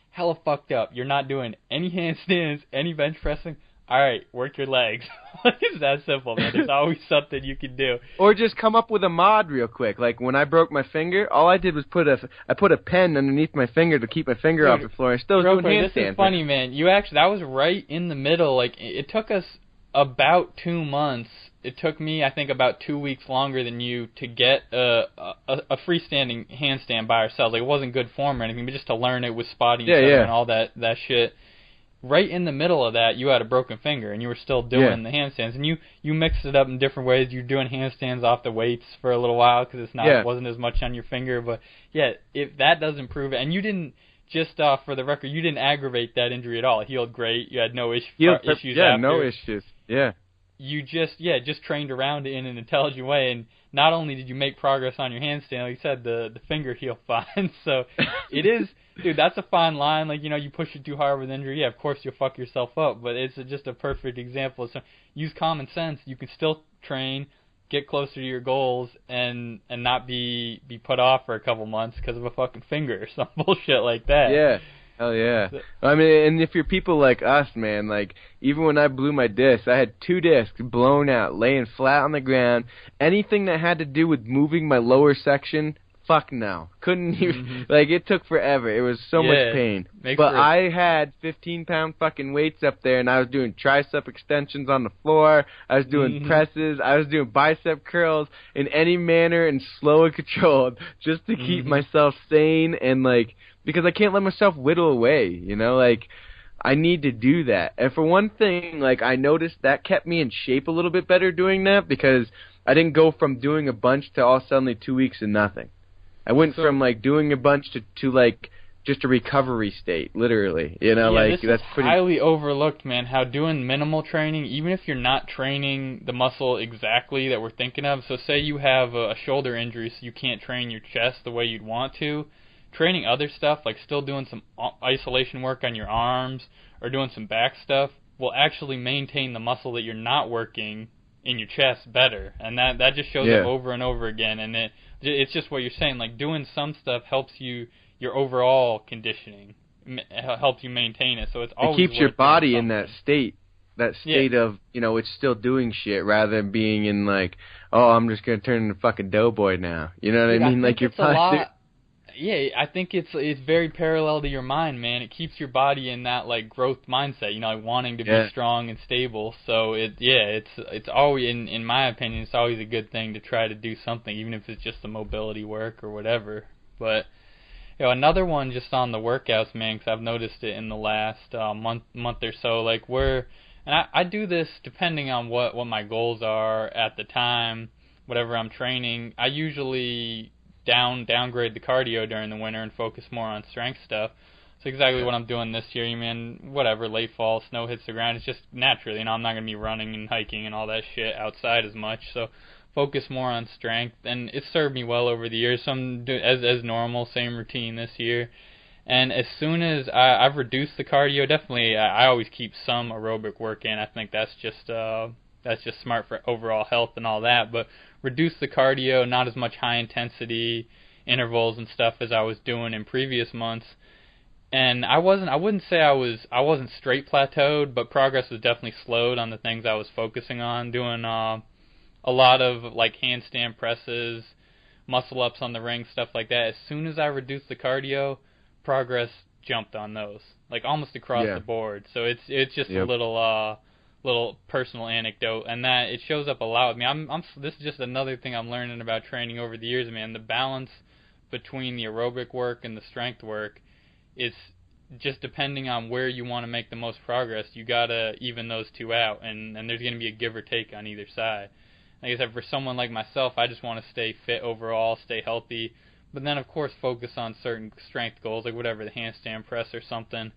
hella fucked up, you're not doing any handstands, any bench pressing, all right, work your legs. It's that simple, man. There's always something you can do. Or just come up with a mod real quick. Like when I broke my finger, all I did was put a pen underneath my finger to keep my finger off the floor. I still was doing handstands. This is funny, man. That was right in the middle. Like it took us about 2 months. It took me, I think, about 2 weeks longer than you to get a freestanding handstand by ourselves. Like it wasn't good form or anything, but just to learn it with spotting each other and all that shit. Right in the middle of that, you had a broken finger, and you were still doing the handstands. And you mixed it up in different ways. You were doing handstands off the weights for a little while because it wasn't as much on your finger. But, if that doesn't prove it, and you didn't, just for the record, you didn't aggravate that injury at all. It healed great. You had no issues after. No issues. Yeah. You just trained around it in an intelligent way, and not only did you make progress on your handstand, like you said, the finger healed fine. So it is, dude, that's a fine line. Like, you push it too hard with injury, of course you'll fuck yourself up, but it's just a perfect example. So use common sense. You can still train, get closer to your goals, and not be put off for a couple months because of a fucking finger or some bullshit like that. Yeah. Hell yeah. I mean, and if you're people like us, man, like, even when I blew my disc, I had 2 discs blown out, laying flat on the ground. Anything that had to do with moving my lower section, fuck no. Couldn't even, like, it took forever. It was so much pain. But I had 15-pound fucking weights up there, and I was doing tricep extensions on the floor. I was doing presses. I was doing bicep curls in any manner and slow and controlled just to keep myself sane and, like, because I can't let myself whittle away, like, I need to do that. And for one thing, like, I noticed that kept me in shape a little bit better doing that, because I didn't go from doing a bunch to all suddenly 2 weeks and nothing. I went from, like, doing a bunch to like, just a recovery state, literally, like, this that's is pretty highly overlooked, man, how doing minimal training, even if you're not training the muscle exactly that we're thinking of, so say you have a shoulder injury so you can't train your chest the way you'd want to, training other stuff, like still doing some isolation work on your arms or doing some back stuff, will actually maintain the muscle that you're not working in your chest better. And that just shows up over and over again. And it's just what you're saying, like doing some stuff helps you, your overall conditioning, helps you maintain it. So it's always it keeps your body in that state of, you know, it's still doing shit rather than being in like, oh, I'm just going to turn into a fucking doughboy now. You know what I mean? Like your body. Yeah, I think it's very parallel to your mind, man. It keeps your body in that like growth mindset, you know, like wanting to be strong and stable. So it's always, in my opinion, it's always a good thing to try to do something, even if it's just the mobility work or whatever. But you know, another one just on the workouts, man, because I've noticed it in the last month or so, like and I do this depending on what my goals are at the time, whatever I'm training. I usually downgrade the cardio during the winter and focus more on strength stuff. So exactly what I'm doing this year, you mean, whatever, late fall, snow hits the ground, it's just naturally, you know, I'm not going to be running and hiking and all that shit outside as much, so focus more on strength, and it's served me well over the years. So I'm as normal, same routine this year. And as soon as I've reduced the cardio, definitely I always keep some aerobic work in. I think that's just smart for overall health and all that, but reduce the cardio, not as much high intensity intervals and stuff as I was doing in previous months. And I wouldn't say I wasn't straight plateaued, but progress was definitely slowed on the things I was focusing on, doing a lot of like handstand presses, muscle ups on the ring, stuff like that. As soon as I reduced the cardio, progress jumped on those, like almost across the board. So it's just a little personal anecdote, and that it shows up a lot with me. This is just another thing I'm learning about training over the years, man. The balance between the aerobic work and the strength work is just depending on where you want to make the most progress. You gotta even those two out, and there's gonna be a give or take on either side. Like I said, for someone like myself, I just want to stay fit overall, stay healthy, but then of course focus on certain strength goals, like whatever, the handstand press or something.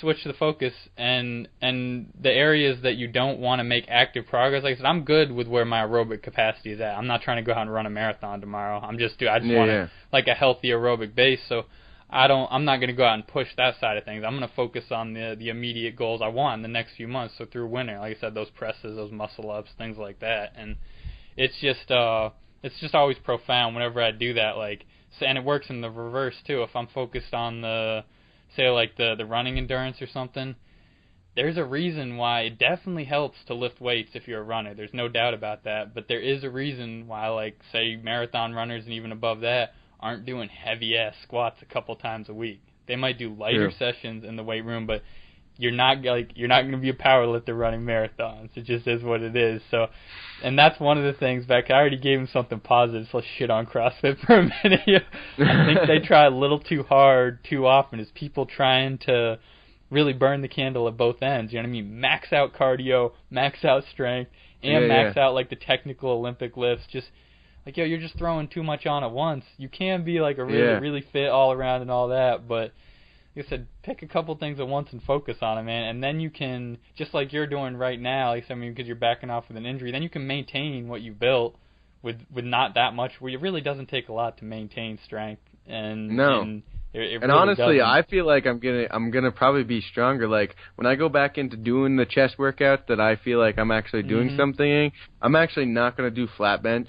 Switch the focus, and the areas that you don't want to make active progress, like I said, I'm good with where my aerobic capacity is at. I'm not trying to go out and run a marathon tomorrow. I just want like a healthy aerobic base, so I'm not going to go out and push that side of things. I'm going to focus on the immediate goals I want in the next few months. So through winter, like I said, those presses, those muscle ups, things like that, and it's just always profound whenever I do that. Like, and it works in the reverse too. If I'm focused on say like the running endurance or something, there's a reason why it definitely helps to lift weights if you're a runner. There's no doubt about that. But there is a reason why, like, say, marathon runners and even above that aren't doing heavy-ass squats a couple times a week. They might do lighter sessions in the weight room, but you're not going to be a power lifter running marathons. It just is what it is. So, and that's one of the things back. I already gave him something positive, so let's shit on CrossFit for a minute. I think they try a little too hard too often. Is people trying to really burn the candle at both ends? You know what I mean? Max out cardio, max out strength, and max out like the technical Olympic lifts. Just like, you're just throwing too much on at once. You can be like a really fit all around and all that, but like I said, pick a couple things at once and focus on it, man. And then you can, just like you're doing right now, like, I mean, because you're backing off with an injury, then you can maintain what you built with not that much. Where it really doesn't take a lot to maintain strength. And it really honestly, doesn't. I feel like I'm gonna probably be stronger. Like when I go back into doing the chest workouts that I feel like I'm actually doing something, I'm actually not gonna do flat bench.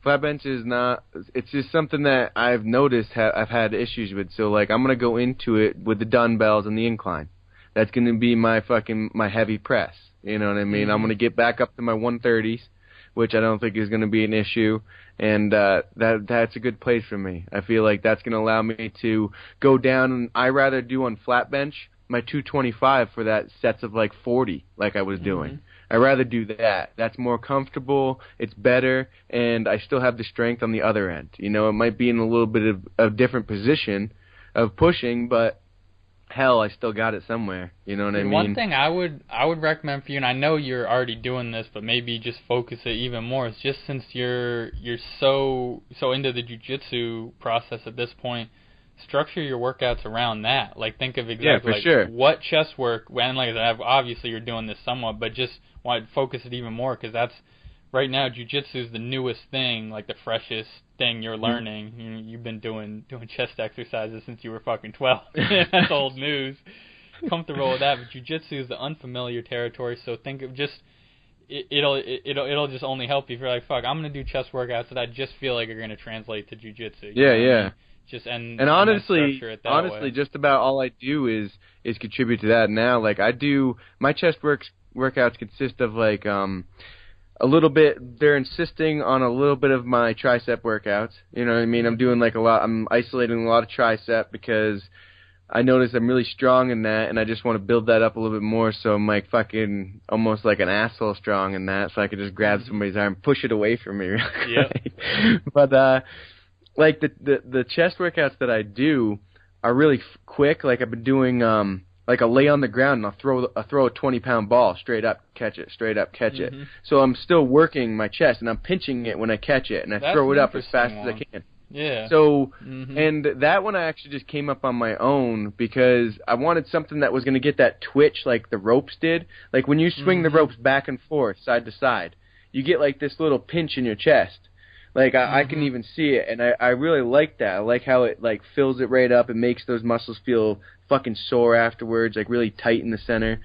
Flat bench is not, it's just something that I've noticed I've had issues with. So, like, I'm going to go into it with the dumbbells and the incline. That's going to be my heavy press. You know what I mean? I'm going to get back up to my 130s, which I don't think is going to be an issue. And that's a good place for me. I feel like that's going to allow me to go down. And I rather do on flat bench my 225 for that sets of, like, 40, like I was doing. I'd rather do that. That's more comfortable, it's better, and I still have the strength on the other end. You know, it might be in a little bit of a different position of pushing, but hell, I still got it somewhere. You know what I mean? One thing I would recommend for you, and I know you're already doing this, but maybe just focus it even more, is just since you're so into the jiu-jitsu process at this point, structure your workouts around that. Like, think of exactly what chest work, and like I said, obviously you're doing this somewhat, but just want to focus it even more, because that's, right now, jiu-jitsu is the newest thing, like the freshest thing you're learning. You've been doing chest exercises since you were fucking 12. That's old news. Comfortable with that, but jiu-jitsu is the unfamiliar territory, so think of just it'll just only help you if you're like, fuck, I'm gonna do chest workouts that I just feel like are gonna translate to jiu-jitsu. Yeah, yeah. I mean? Just and honestly, way. just about all I do is contribute to that now. Like I do, my chest workouts consist of like a little bit. They're insisting on a little bit of my tricep workouts. You know what I mean? I'm doing like a lot. I'm isolating a lot of tricep because I notice I'm really strong in that, and I just want to build that up a little bit more. So I'm like fucking almost like an asshole strong in that, so I could just grab somebody's arm, push it away from me. Yeah. But like the chest workouts that I do are really quick. Like I've been doing like a lay on the ground and I'll throw a 20-pound ball straight up, catch it, straight up, catch it. So I'm still working my chest and I'm pinching it when I catch it, and I throw it up as fast as I can. Yeah. So, and that one I actually just came up on my own because I wanted something that was going to get that twitch like the ropes did. Like when you swing the ropes back and forth, side to side, you get like this little pinch in your chest. Like I can even see it, and I really like that. I like how it like fills it right up and makes those muscles feel fucking sore afterwards, like really tight in the center.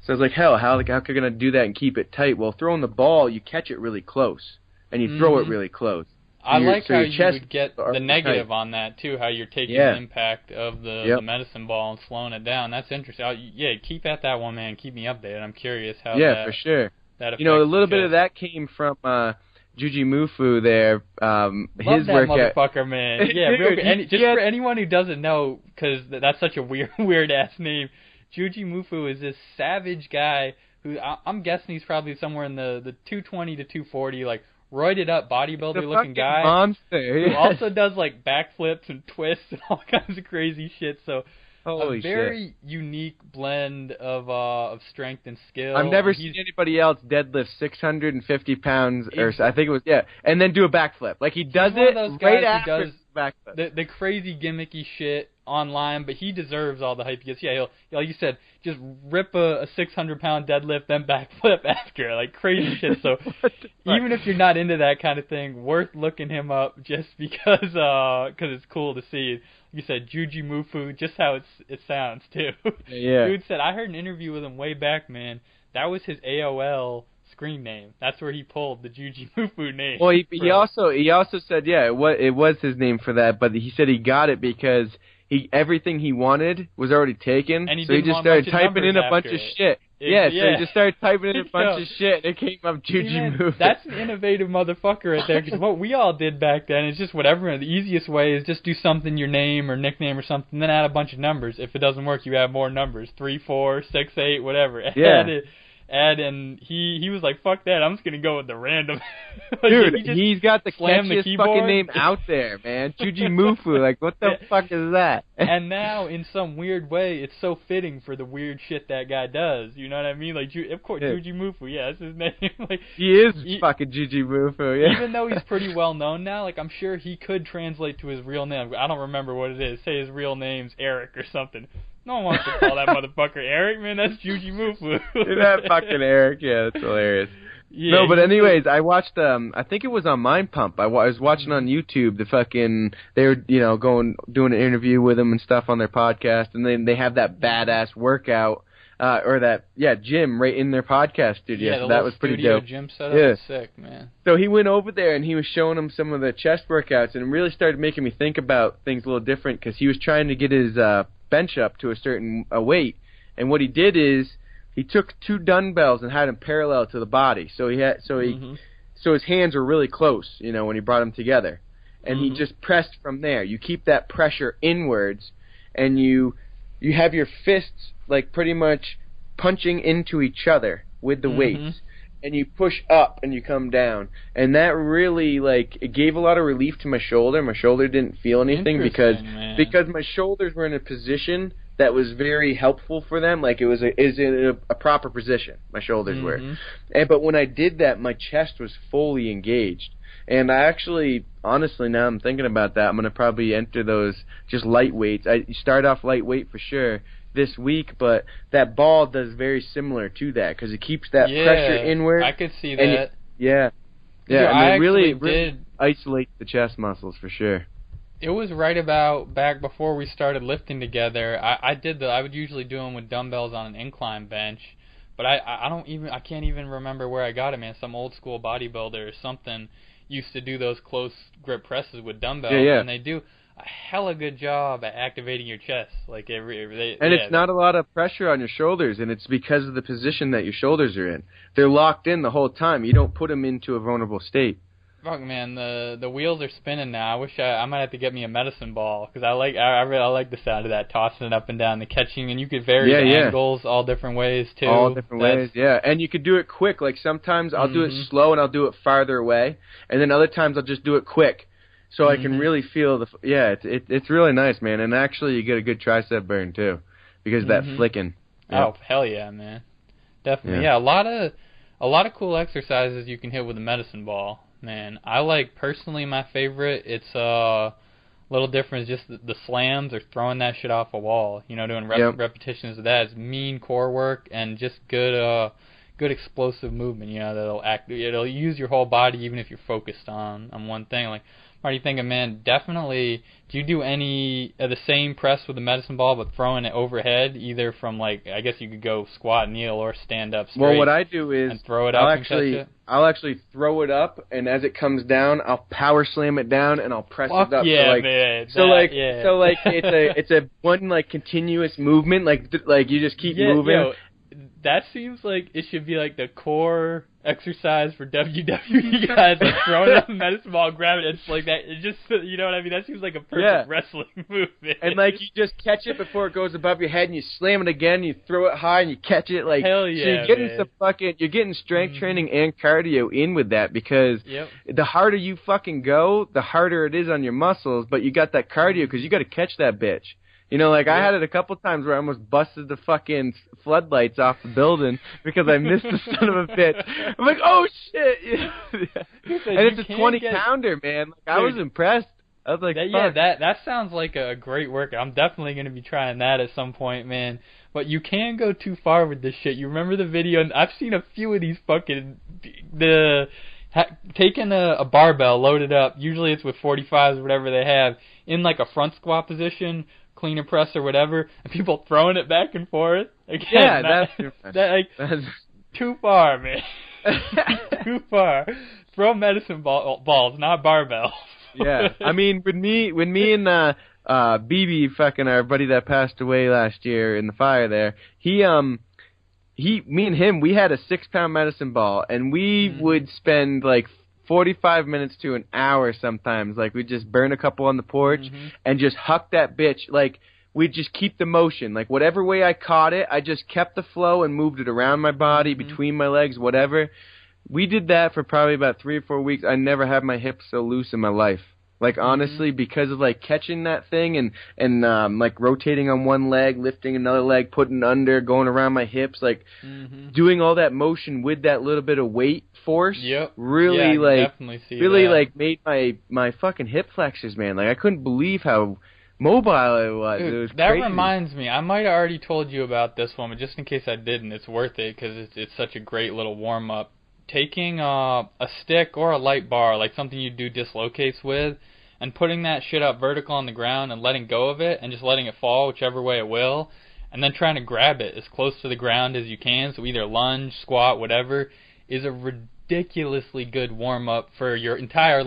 So I was like, hell, how can I do that and keep it tight? Well, throwing the ball, you catch it really close, and you throw it really close. I like how you would get the negative on that, too, how you're taking the impact of the medicine ball and slowing it down. That's interesting. Keep at that one, man. Keep me updated. I'm curious how for sure. That affects a little bit of that came from Juji Mufu there. Love that motherfucker, man. Yeah, real good. For anyone who doesn't know, because that's such a weird-ass name, Juji Mufu is this savage guy who I'm guessing he's probably somewhere in the 220 to 240, like, roided up bodybuilder looking guy monster, who also does like backflips and twists and all kinds of crazy shit. So Holy a very unique blend of strength and skill. I've never seen anybody else deadlift 650 pounds, or I think it was, and then do a backflip. Like he does it right after backflip. The crazy gimmicky shit online, but he deserves all the hype he gets. Yeah, he'll, like you said, just rip a 600-pound deadlift, then backflip after, like crazy shit. So even if you're not into that kind of thing, worth looking him up just because it's cool to see. You said Juji Mufu, just how it sounds too. Yeah. Dude said, I heard an interview with him way back, man. That was his AOL screen name. That's where he pulled the Juji Mufu name. Well, he also said, it was his name for that, but he said he got it because everything he wanted was already taken, and so he just started typing in a bunch of shit. So he just started typing in a bunch of shit, and it came up Juji Mufu. That's an innovative motherfucker right there, because what we all did back then is just whatever. The easiest way is just do something, your name or nickname or something, then add a bunch of numbers. If it doesn't work, you add more numbers, 3, 4, 6, 8, whatever. And he was like, fuck that, I'm just going to go with the random. Like, dude, he's got the catchiest fucking name out there, man. Juji Mufu, like, what the fuck is that? And now, in some weird way, it's so fitting for the weird shit that guy does. You know what I mean? Like, of course, Juji Mufu, that's his name. Like, he is fucking Juji Mufu, yeah. Even though he's pretty well known now, like, I'm sure he could translate to his real name. I don't remember what it is. Say his real name's Eric or something. No one wants to call that motherfucker Eric, man. That's Juji Mufu. That fucking Eric, yeah, that's hilarious. Yeah, no, but anyways, I watched, I think it was on Mind Pump. I was watching on YouTube they were, doing an interview with him and stuff on their podcast, and then they have that badass workout, gym right in their podcast studio. Yeah, so that was pretty dope. Gym setup is sick, man. So he went over there and he was showing them some of the chest workouts, and it really started making me think about things a little different, because he was trying to get his bench up to a certain weight, and what he did is he took 2 dumbbells and had them parallel to the body, so his hands were really close, when he brought them together, and he just pressed from there. You keep that pressure inwards, and you have your fists like pretty much punching into each other with the weights, and you push up and you come down, and that really it gave a lot of relief to my shoulder. My shoulder didn't feel anything because my shoulders were in a position that was very helpful for them. Like it was in a proper position. My shoulders were, but when I did that, my chest was fully engaged. And I actually, honestly, now I'm thinking about that, I'm gonna probably enter those just light weights. I start off lightweight for sure this week, but that ball does very similar to that because it keeps that pressure inward. I could see that. Yeah, and they really isolate the chest muscles for sure. It was right about back before we started lifting together. I would usually do them with dumbbells on an incline bench, but I can't even remember where I got it, man. Some old school bodybuilder or something used to do those close grip presses with dumbbells, and they do a hella good job at activating your chest. Like it's not a lot of pressure on your shoulders, and it's because of the position that your shoulders are in. They're locked in the whole time. You don't put them into a vulnerable state. Fuck, man, the wheels are spinning now. I wish I might have to get me a medicine ball, because I really like the sound of that, tossing it up and down, the catching, and you could vary the angles all different ways too. All different ways, yeah. And you could do it quick. Like sometimes I'll do it slow and I'll do it farther away, and then other times I'll just do it quick, so I can really feel it's really nice, man. And actually, you get a good tricep burn too, because of that flicking. Yeah. Oh hell yeah, man, definitely. Yeah, a lot of cool exercises you can hit with a medicine ball. Man, I like, personally, my favorite, it's a little different, just the slams or throwing that shit off a wall. You know, doing repetitions of that. It's mean core work and just good explosive movement, you know, it'll use your whole body even if you're focused on one thing. Like, what are you thinking, man? Definitely, do you do any of the same press with the medicine ball but throwing it overhead, either from, like, I guess you could go squat, kneel, or stand up straight? Well, what I do is and throw it up and catch it? I'll actually throw it up, and as it comes down, I'll power slam it down, and I'll press it up. Yeah, man. So it's a one, like, continuous movement, like you just keep moving. Yo, that seems like it should be like the core exercise for WWE guys, like throwing up a medicine ball, grab it, and it's like that. It just, you know what I mean? That seems like a perfect wrestling movement. And like you just catch it before it goes above your head, and you slam it again, and you throw it high, and you catch it. Like, hell yeah, so you're getting strength training and cardio in with that, because the harder you fucking go, the harder it is on your muscles. But you got that cardio because you got to catch that bitch. You know, like I had it a couple times where I almost busted the fucking floodlights off the building because I missed the son of a bitch. I'm like, oh shit! And it's a 20-pounder, man. Like, I was impressed. I was like, that sounds like a great workout. I'm definitely going to be trying that at some point, man. But you can go too far with this shit. You remember the video? And I've seen a few of these fucking taking a barbell, loaded up. Usually it's with 45s or whatever they have, in like a front squat position, clean and press or whatever, and people throwing it back and forth. Again, that's too far, man. Too far. Throw medicine balls, not barbells. Yeah, I mean, when me and BB, fucking our buddy that passed away last year in the fire there, me and him, we had a 6-pound medicine ball, and we would spend like 45 minutes to an hour sometimes. Like, we'd just burn a couple on the porch and just huck that bitch. Like, we'd just keep the motion. Like, whatever way I caught it, I just kept the flow and moved it around my body, between my legs, whatever. We did that for probably about 3 or 4 weeks. I never had my hips so loose in my life. Like, honestly, because of, like, catching that thing and like, rotating on one leg, lifting another leg, putting under, going around my hips, like, doing all that motion with that little bit of weight force, really, like, made my fucking hip flexors, man. Like, I couldn't believe how mobile it was. Dude, it was that crazy. reminds me, I might have already told you about this one, but just in case I didn't, it's worth it, because it's such a great little warm-up. Taking a stick or a light bar, like something you do dislocates with, and putting that shit up vertical on the ground and letting go of it and just letting it fall whichever way it will, and then trying to grab it as close to the ground as you can, so either lunge, squat, whatever, is a ridiculously good warm-up for your entire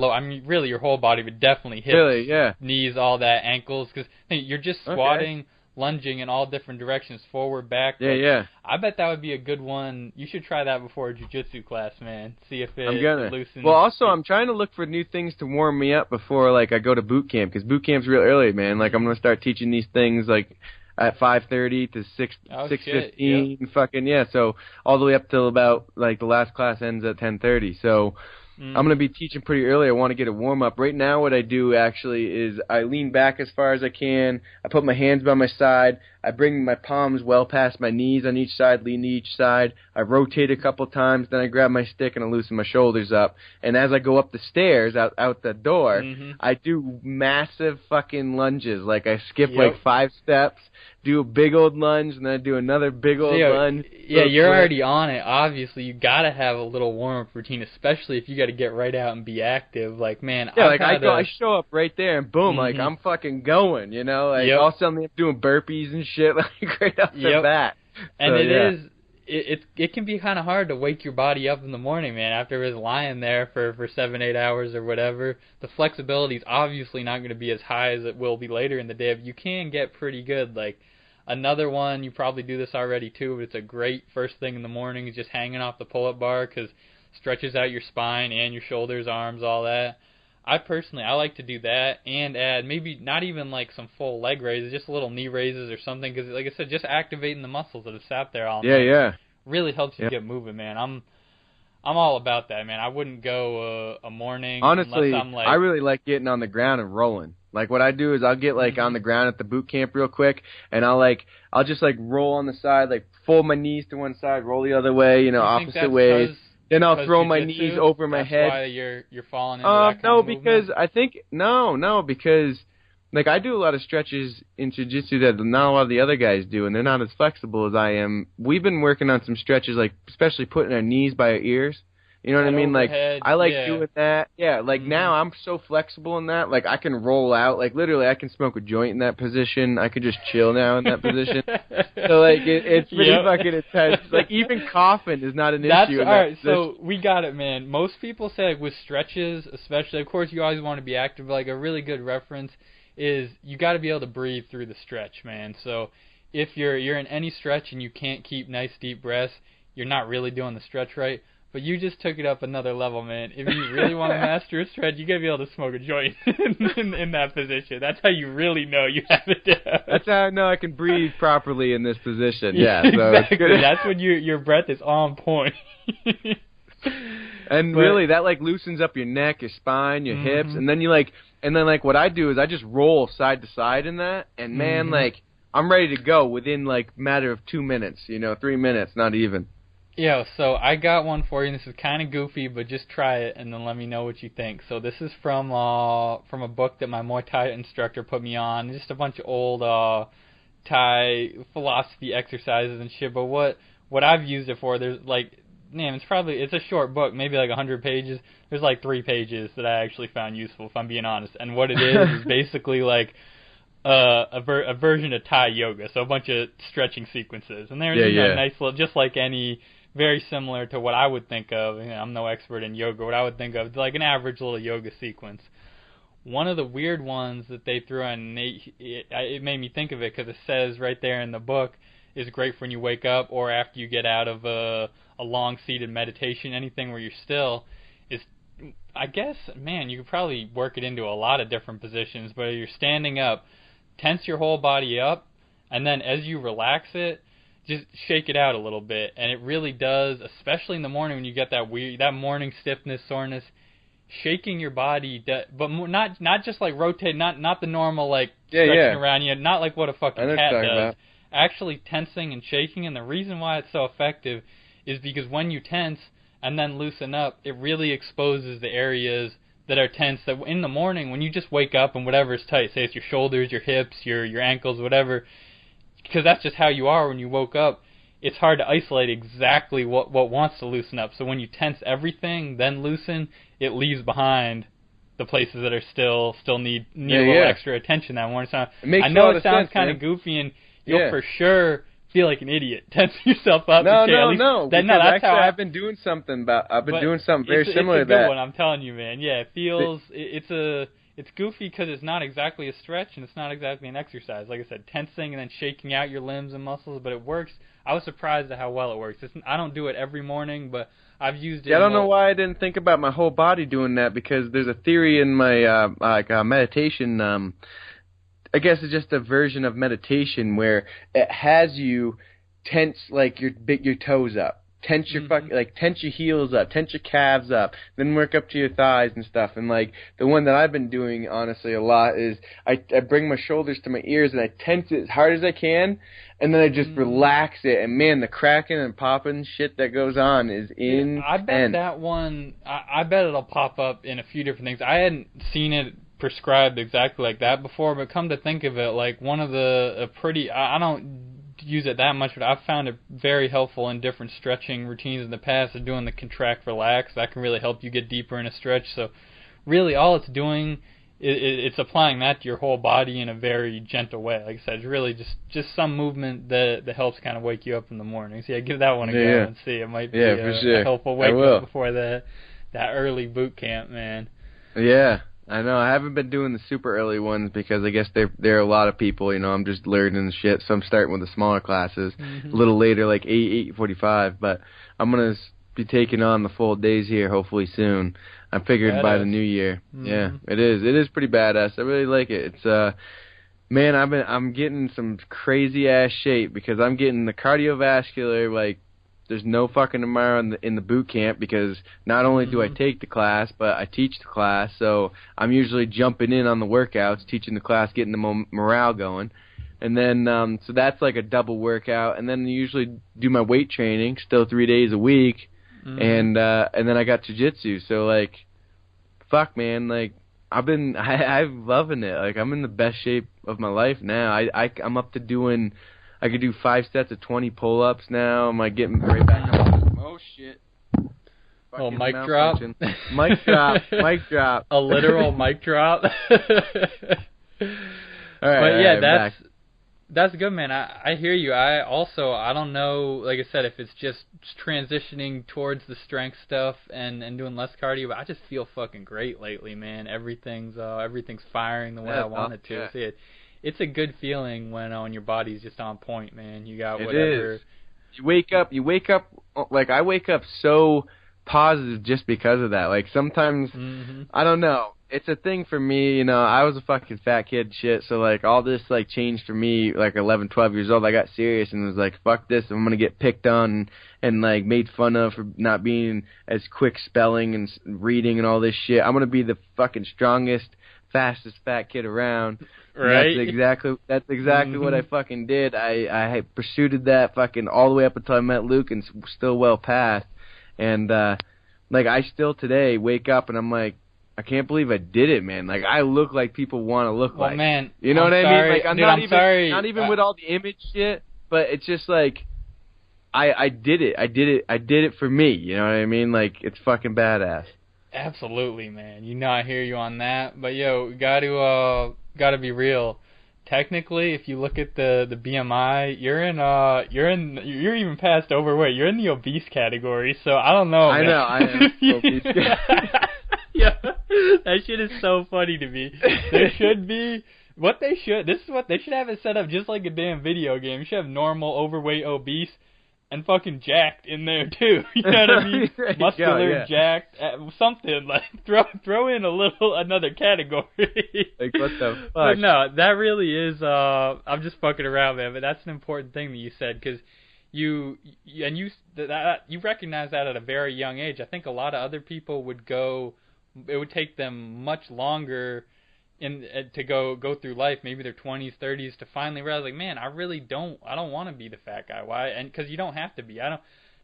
really your whole body, but definitely hips, knees, all that, ankles, because you're just squatting, lunging in all different directions, forward, back. I bet that would be a good one. You should try that before a jiu-jitsu class, man. See if it loosens. Well, also, I'm trying to look for new things to warm me up before, like, I go to boot camp, because boot camp's real early, man. Like, I'm going to start teaching these things, like, at 5:30 to 6:15, fucking, so all the way up till about, like, the last class ends at 10:30, so I'm going to be teaching pretty early. I want to get a warm-up. Right now what I do, actually, is I lean back as far as I can. I put my hands by my side. I bring my palms well past my knees on each side, lean to each side. I rotate a couple times. Then I grab my stick and I loosen my shoulders up. And as I go up the stairs, out the door, I do massive fucking lunges. Like, I skip like 5 steps, do a big old lunge, and then I'd do another big old lunge. Yeah, you're already on it. Obviously, you gotta have a little warm-up routine, especially if you got to get right out and be active. Like, man, yeah, I show up right there, and boom, like I'm fucking going. You know, like all of a sudden I'm doing burpees and shit, like right off the bat. And it can be kind of hard to wake your body up in the morning, man, after it's lying there for 7-8 hours or whatever. The flexibility is obviously not going to be as high as it will be later in the day, but you can get pretty good. Like, another one, you probably do this already too, but it's a great first thing in the morning, is just hanging off the pull-up bar, because stretches out your spine and your shoulders, arms, all that. I like to do that and add maybe not even like some full leg raises, just little knee raises or something, because like I said, just activating the muscles that have sat there all night really helps you get moving, man. I'm all about that, man. I wouldn't go a morning honestly, unless I'm like... I really like getting on the ground and rolling. Like, what I do is I'll get like on the ground at the boot camp real quick, and I'll just like roll on the side, like fold my knees to one side, roll the other way, you know, opposite ways. Then I'll throw my knees over my head. That's why you're falling into that kind no, of because movement? I think because like I do a lot of stretches in jiu-jitsu that not a lot of the other guys do, and they're not as flexible as I am. We've been working on some stretches, like especially putting our knees by our ears. You know what I mean? Overhead, like, I like doing that. Yeah, like now I'm so flexible in that. Like, I can roll out. Like, literally, I can smoke a joint in that position. I could just chill now in that position. So, like, it's pretty fucking intense. Like, even coughing is not an issue. All right, so we got it, man. Most people say, like, with stretches, especially, of course, you always want to be active. But, like, a really good reference is you got to be able to breathe through the stretch, man. So, if you're in any stretch and you can't keep nice, deep breaths, you're not really doing the stretch right. But you just took it up another level, man. If you really want to master a stretch, you gotta be able to smoke a joint in that position. That's how you really know you have it down. That's how I know I can breathe properly in this position. Yeah, so exactly. That's when your breath is on point. And really, that like loosens up your neck, your spine, your hips, and then what I do is I just roll side to side in that, and man, like I'm ready to go within like a matter of 2 minutes, 3 minutes, not even. Yeah, so I got one for you, and this is kind of goofy, but just try it, and then let me know what you think. So this is from a book that my Muay Thai instructor put me on, just a bunch of old Thai philosophy exercises and shit, but what I've used it for, there's like, man, it's a short book, maybe like 100 pages. There's like 3 pages that I actually found useful, if I'm being honest, and what it is basically like a version of Thai yoga, so a bunch of stretching sequences, and there's a nice little, just like any... very similar to what I would think of. I'm no expert in yoga. What I would think of is like an average little yoga sequence. One of the weird ones that they threw in, it made me think of it because it says right there in the book, is great for when you wake up or after you get out of a long seated meditation, anything where you're still, is, I guess, man, you could probably work it into a lot of different positions, but you're standing up, tense your whole body up, and then as you relax it, just shake it out a little bit, and it really does, especially in the morning when you get that morning stiffness, soreness. Shaking your body, but not just like rotate, not the normal like stretching around you, not like what a fucking cat does. Actually tensing and shaking, and the reason why it's so effective is because when you tense and then loosen up, it really exposes the areas that are tense. That in the morning when you just wake up and whatever is tight, say it's your shoulders, your hips, your ankles, whatever. Because that's just how you are when you woke up, it's hard to isolate exactly what wants to loosen up. So when you tense everything, then loosen, it leaves behind the places that are still need a little extra attention that morning. So I know it sounds kind of goofy, and you'll for sure feel like an idiot. Tense yourself up. No. That's how I've been doing something doing something very similar to that. It's a good one, I'm telling you, man. Yeah, it feels It's goofy because it's not exactly a stretch and it's not exactly an exercise. Like I said, tensing and then shaking out your limbs and muscles, but it works. I was surprised at how well it works. I don't do it every morning, but I've used it. Yeah, I don't know why I didn't think about my whole body doing that, because there's a theory in my meditation. I guess it's just a version of meditation where it has you tense like your toes up. Tense your tense your heels up, tense your calves up, then work up to your thighs and stuff. And like the one that I've been doing honestly a lot is I bring my shoulders to my ears and I tense it as hard as I can, and then I just relax it. And man, the cracking and popping shit that goes on is intense. I bet that one, I bet it'll pop up in a few different things. I hadn't seen it prescribed exactly like that before, but come to think of it, like one of the I don't use it that much, but I've found it very helpful in different stretching routines in the past of doing the contract relax. That can really help you get deeper in a stretch. So really all it's doing it's applying that to your whole body in a very gentle way. Like I said, it's really just some movement that helps kind of wake you up in the morning. So yeah, give that one a go and see. It might be a helpful wake up before that early boot camp, man. Yeah, I know. I haven't been doing the super early ones because I guess there are a lot of people. You know, I'm just learning the shit, so I'm starting with the smaller classes a little later, like 8:45. But I'm gonna be taking on the full days here hopefully soon. I'm figuring by the new year. Yeah, it is. It is pretty badass. I really like it. It's man, I'm getting some crazy ass shape because I'm getting the cardiovascular. Like, there's no fucking tomorrow in the boot camp because not only do I take the class, but I teach the class. So I'm usually jumping in on the workouts, teaching the class, getting the morale going. And then so that's like a double workout. And then I usually do my weight training, still 3 days a week. And then I got jiu-jitsu. So like, fuck, man, like I'm loving it. Like, I'm in the best shape of my life now. I'm up to doing, I could do 5 sets of 20 pull-ups now. I'm like getting right back up. Oh shit. Oh, mic drop. Mic drop. Mic drop. A literal mic drop. All right, but yeah, that's good, man. I hear you. I don't know, like I said, if it's just transitioning towards the strength stuff and doing less cardio, but I just feel fucking great lately, man. Everything's firing the way I want it to. Yeah. See, it's a good feeling when your body's just on point, man. You got whatever. It is. You wake up, like I wake up so positive just because of that. Like sometimes, I don't know. It's a thing for me, you know, I was a fucking fat kid shit, so like all this like changed for me like 11, 12 years old. I got serious and was like, fuck this, I'm going to get picked on and like made fun of for not being as quick spelling and reading and all this shit. I'm going to be the fucking strongest, fastest fat kid around. Right. That's exactly what I fucking did. I pursued that fucking all the way up until I met Luke and still well past. And like I still today wake up and I'm like, I can't believe I did it, man. Like, I look like people want to look like. Well, man, you know what I mean? Like, I'm sorry. Not even with all the image shit, but it's just like, I did it. I did it for me. You know what I mean? Like, it's fucking badass. Absolutely, man. You know, I hear you on that. But yo, gotta be real. Technically, if you look at the BMI, you're even past overweight. You're in the obese category. So I don't know. I know. I am obese. Yeah, that shit is so funny to me. There should be this is what they should have it set up just like a damn video game. You should have normal, overweight, obese, and fucking jacked in there too. You know what I mean? Muscular, jacked, something like throw in another category. Like what the fuck? But no, that really is. I'm just fucking around, man. But that's an important thing that you said because you recognize that at a very young age. I think a lot of other people would go. It would take them much longer to go through life, maybe their 20s, 30s, to finally realize, like, man, I don't want to be the fat guy. Why? And because you don't have to be.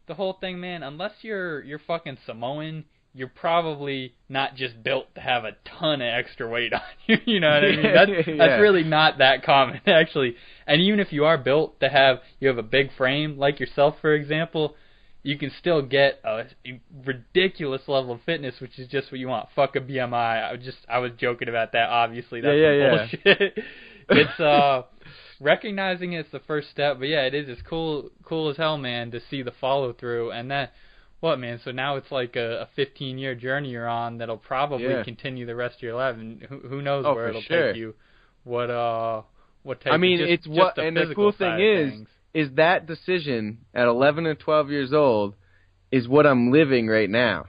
The whole thing, man, unless you're fucking Samoan, you're probably not just built to have a ton of extra weight on you. You know what I mean? That's really not that common, actually. And even if you are built to you have a big frame, like yourself, for example, you can still get a ridiculous level of fitness, which is just what you want. Fuck a BMI. I was joking about that, obviously. That's bullshit. It's recognizing it's the first step, but yeah, it is. It's cool as hell, man, to see the follow through. And that, what, man? So now it's like a 15-year journey you're on that'll probably continue the rest of your life, and who knows where it'll take you. What takes? I mean, it's what, and the cool thing is that decision at 11 and 12 years old is what I'm living right now.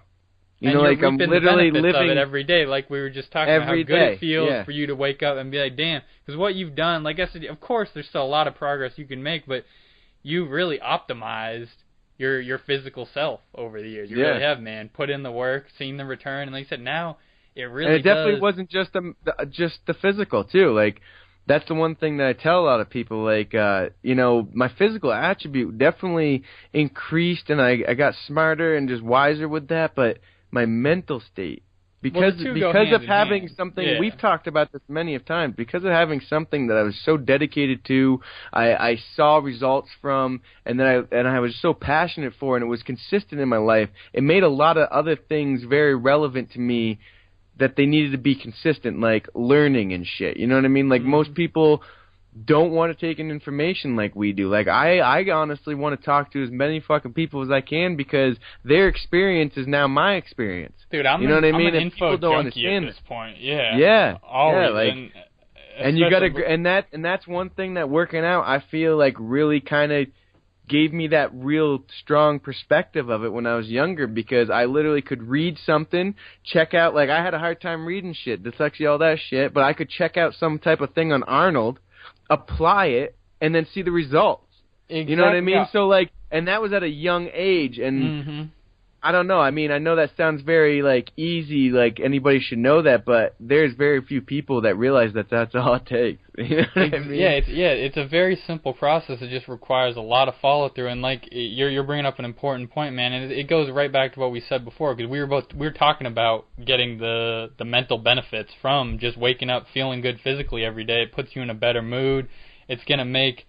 You know, like I'm literally living it every day, like we were just talking about how good it feels for you to wake up and be like, damn, because what you've done, like I said, of course there's still a lot of progress you can make, but you really optimized your physical self over the years. You really have, man. Put in the work, seen the return, and like I said, now it really definitely wasn't just the physical too. Like, that's the one thing that I tell a lot of people, like, you know, my physical attribute definitely increased and I got smarter and just wiser with that, but my mental state because of having something, we've talked about this many of times, because of having something that I was so dedicated to, I saw results from, and I was so passionate for, and it was consistent in my life, it made a lot of other things very relevant to me that they needed to be consistent, like learning and shit. You know what I mean? Like, most people don't want to take in information like we do. Like, I honestly want to talk to as many fucking people as I can, because their experience is now my experience. Dude, I'm an info junkie at this point. Yeah. Yeah. Always. Yeah, like, and you gotta, and that's one thing that working out, I feel like, really kind of gave me that real strong perspective of it when I was younger, because I literally could read something, check out, like, I had a hard time reading shit, dyslexia, all that shit, but I could check out some type of thing on Arnold, apply it, and then see the results. Exactly. You know what I mean? Yeah. So, like, and that was at a young age, and I don't know. I mean, I know that sounds very, like, easy, like anybody should know that, but there's very few people that realize that that's all it takes. You know what I mean? It's a very simple process. It just requires a lot of follow-through, and, like, you're bringing up an important point, man, and it goes right back to what we said before, because we were talking about getting the mental benefits from just waking up feeling good physically every day. It puts you in a better mood. It's going to make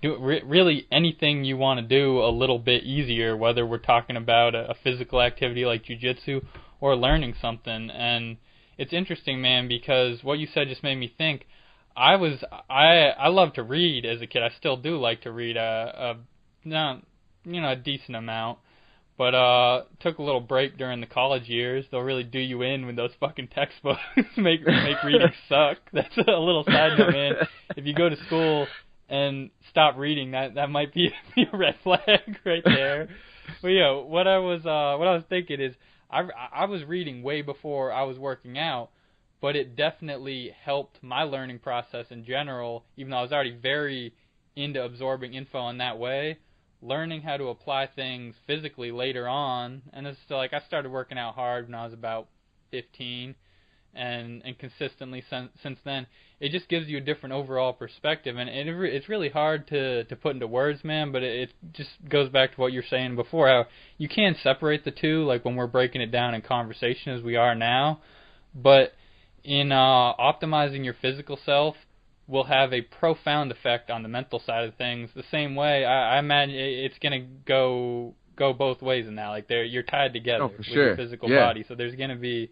really anything you want to do a little bit easier, whether we're talking about a physical activity like jiu-jitsu or learning something. And it's interesting, man, because what you said just made me think. I loved to read as a kid. I still do like to read a decent amount, but took a little break during the college years. They'll really do you in with those fucking textbooks. make reading suck. That's a little side note, man. If you go to school and stop reading, that might be a red flag right there. But yeah, what I was thinking is, I was reading way before I was working out, but it definitely helped my learning process in general. Even though I was already very into absorbing info in that way, learning how to apply things physically later on, and it's still, like, I started working out hard when I was about 15. And consistently since then, it just gives you a different overall perspective, and it's really hard to put into words, man, but it just goes back to what you're saying before, how you can separate the two, like when we're breaking it down in conversation as we are now, but in optimizing your physical self will have a profound effect on the mental side of things. The same way, I imagine it's going to go both ways in that, like you're tied together with your physical body, so there's going to be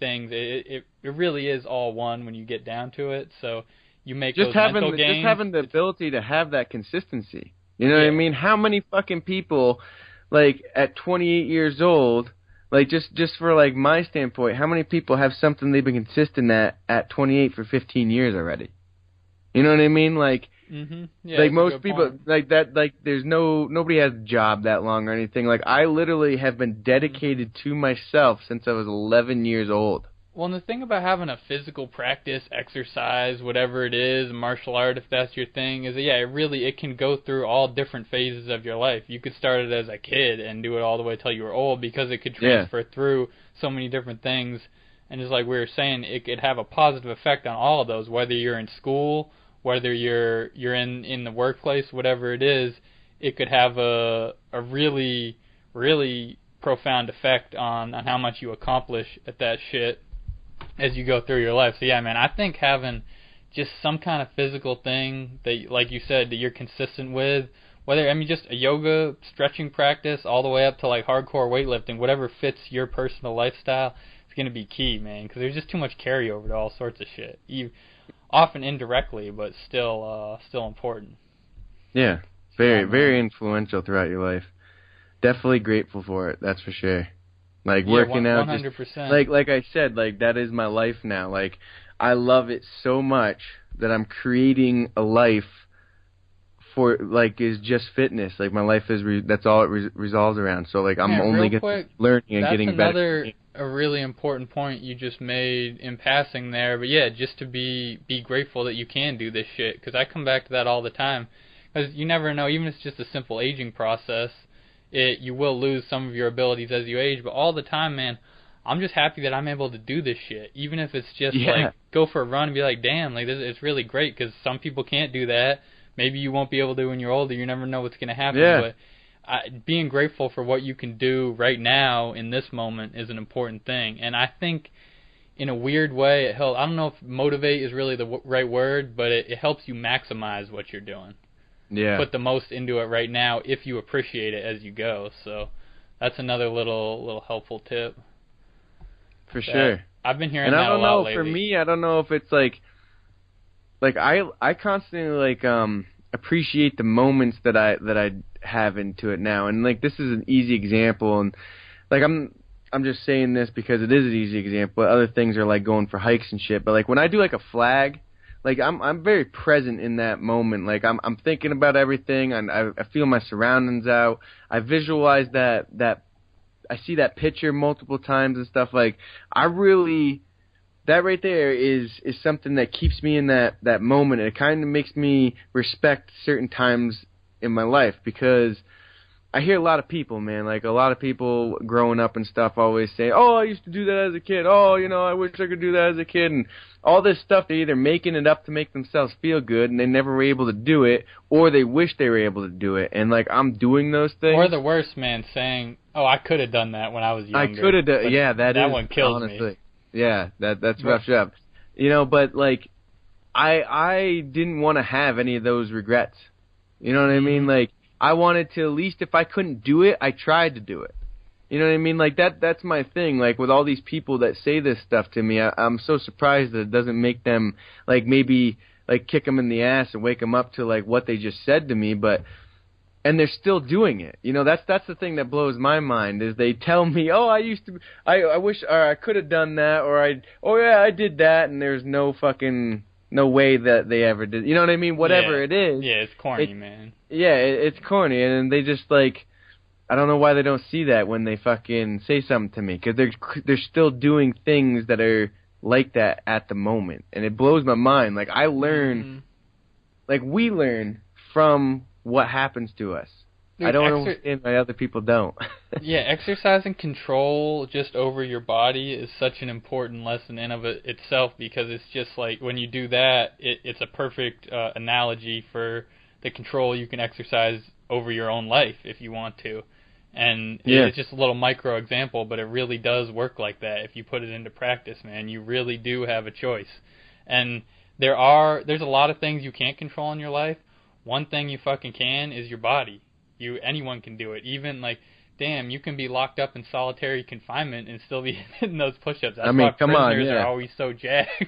things. It really is all one when you get down to it. So you make those mental gains. Just having the ability to have that consistency. You know what I mean? How many fucking people, like, at 28 years old, like, just for, like, my standpoint, how many people have something they've been consistent at 28 for 15 years already? You know what I mean? Like, like most people, point. Like that, like nobody has a job that long or anything. Like, I literally have been dedicated to myself since I was 11 years old. Well, and the thing about having a physical practice, exercise, whatever it is, martial art, if that's your thing, is that, it can go through all different phases of your life. You could start it as a kid and do it all the way till you were old, because it could transfer through so many different things. And just like we were saying, it could have a positive effect on all of those, whether you're in school, whether you're in the workplace, whatever it is. It could have a really, really profound effect on how much you accomplish at that shit as you go through your life. So yeah, man, I think having just some kind of physical thing that, like you said, that you're consistent with, whether, just a yoga, stretching practice, all the way up to, like, hardcore weightlifting, whatever fits your personal lifestyle, is going to be key, man, because there's just too much carryover to all sorts of shit. Often indirectly, but still important. Yeah, very influential throughout your life. Definitely grateful for it, that's for sure. Like, working out, 100%. Like I said, like, that is my life now. Like, I love it so much that I'm creating a life for, like, is just fitness. Like, my life is that's all it resolves around. So, like, I'm only learning and getting better. That's a really important point you just made in passing there. But yeah, just to be grateful that you can do this shit, because I come back to that all the time. Because you never know, even if it's just a simple aging process, you will lose some of your abilities as you age. But all the time, man, I'm just happy that I'm able to do this shit. Even if it's just like go for a run and be like, damn, like, this, it's really great, because some people can't do that. Maybe you won't be able to when you're older. You never know what's going to happen. Yeah. But being grateful for what you can do right now in this moment is an important thing. And I think in a weird way it helps. I don't know if motivate is really the right word, but it helps you maximize what you're doing. Yeah. Put the most into it right now if you appreciate it as you go. So that's another little helpful tip. For sure. I've been hearing and that a lot lately. And I don't know, for me, I don't know if it's like I constantly like appreciate the moments that I have into it now. And like this is an easy example, and like I'm just saying this because it is an easy example. Other things are like going for hikes and shit. But like when I do like a flag, like I'm very present in that moment. Like I'm thinking about everything, and I feel my surroundings out. I visualize that I see that picture multiple times and stuff. Like that right there is something that keeps me in that moment. It kind of makes me respect certain times in my life, because I hear a lot of people, man, like a lot of people growing up and stuff always say, oh, I used to do that as a kid. Oh, I wish I could do that as a kid. And all this stuff, they're either making it up to make themselves feel good, and they never were able to do it, or they wish they were able to do it. And like I'm doing those things. Or the worst, man, saying, oh, I could have done that when I was younger. I could have done, yeah, that one kills honestly. Me. Yeah, that's rough job. But like I didn't want to have any of those regrets. You know what I mean? Like I wanted to, at least if I couldn't do it, I tried to do it. You know what I mean? Like that's my thing. Like with all these people that say this stuff to me, I'm so surprised that it doesn't make them like maybe like kick them in the ass and wake them up to like what they just said to me, and they're still doing it. That's the thing that blows my mind, is they tell me, oh, I used to, I wish, or I could have done that, or I did that, and there's no way that they ever did. You know what I mean? Whatever it is. Yeah, it's corny, man. Yeah, it's corny, and they just like, I don't know why they don't see that when they fucking say something to me, because they're still doing things that are like that at the moment, and it blows my mind. Like I learn, like we learn from what happens to us. Dude, I don't understand why other people don't. Yeah, exercise and control just over your body is such an important lesson in of it itself, because it's just like when you do that, it's a perfect analogy for the control you can exercise over your own life if you want to. And it's just a little micro example, but it really does work like that if you put it into practice, man. You really do have a choice. And there's a lot of things you can't control in your life. One thing you fucking can is your body. Anyone can do it. Even like, damn, you can be locked up in solitary confinement and still be hitting those push-ups. That's why prisoners are always so jacked.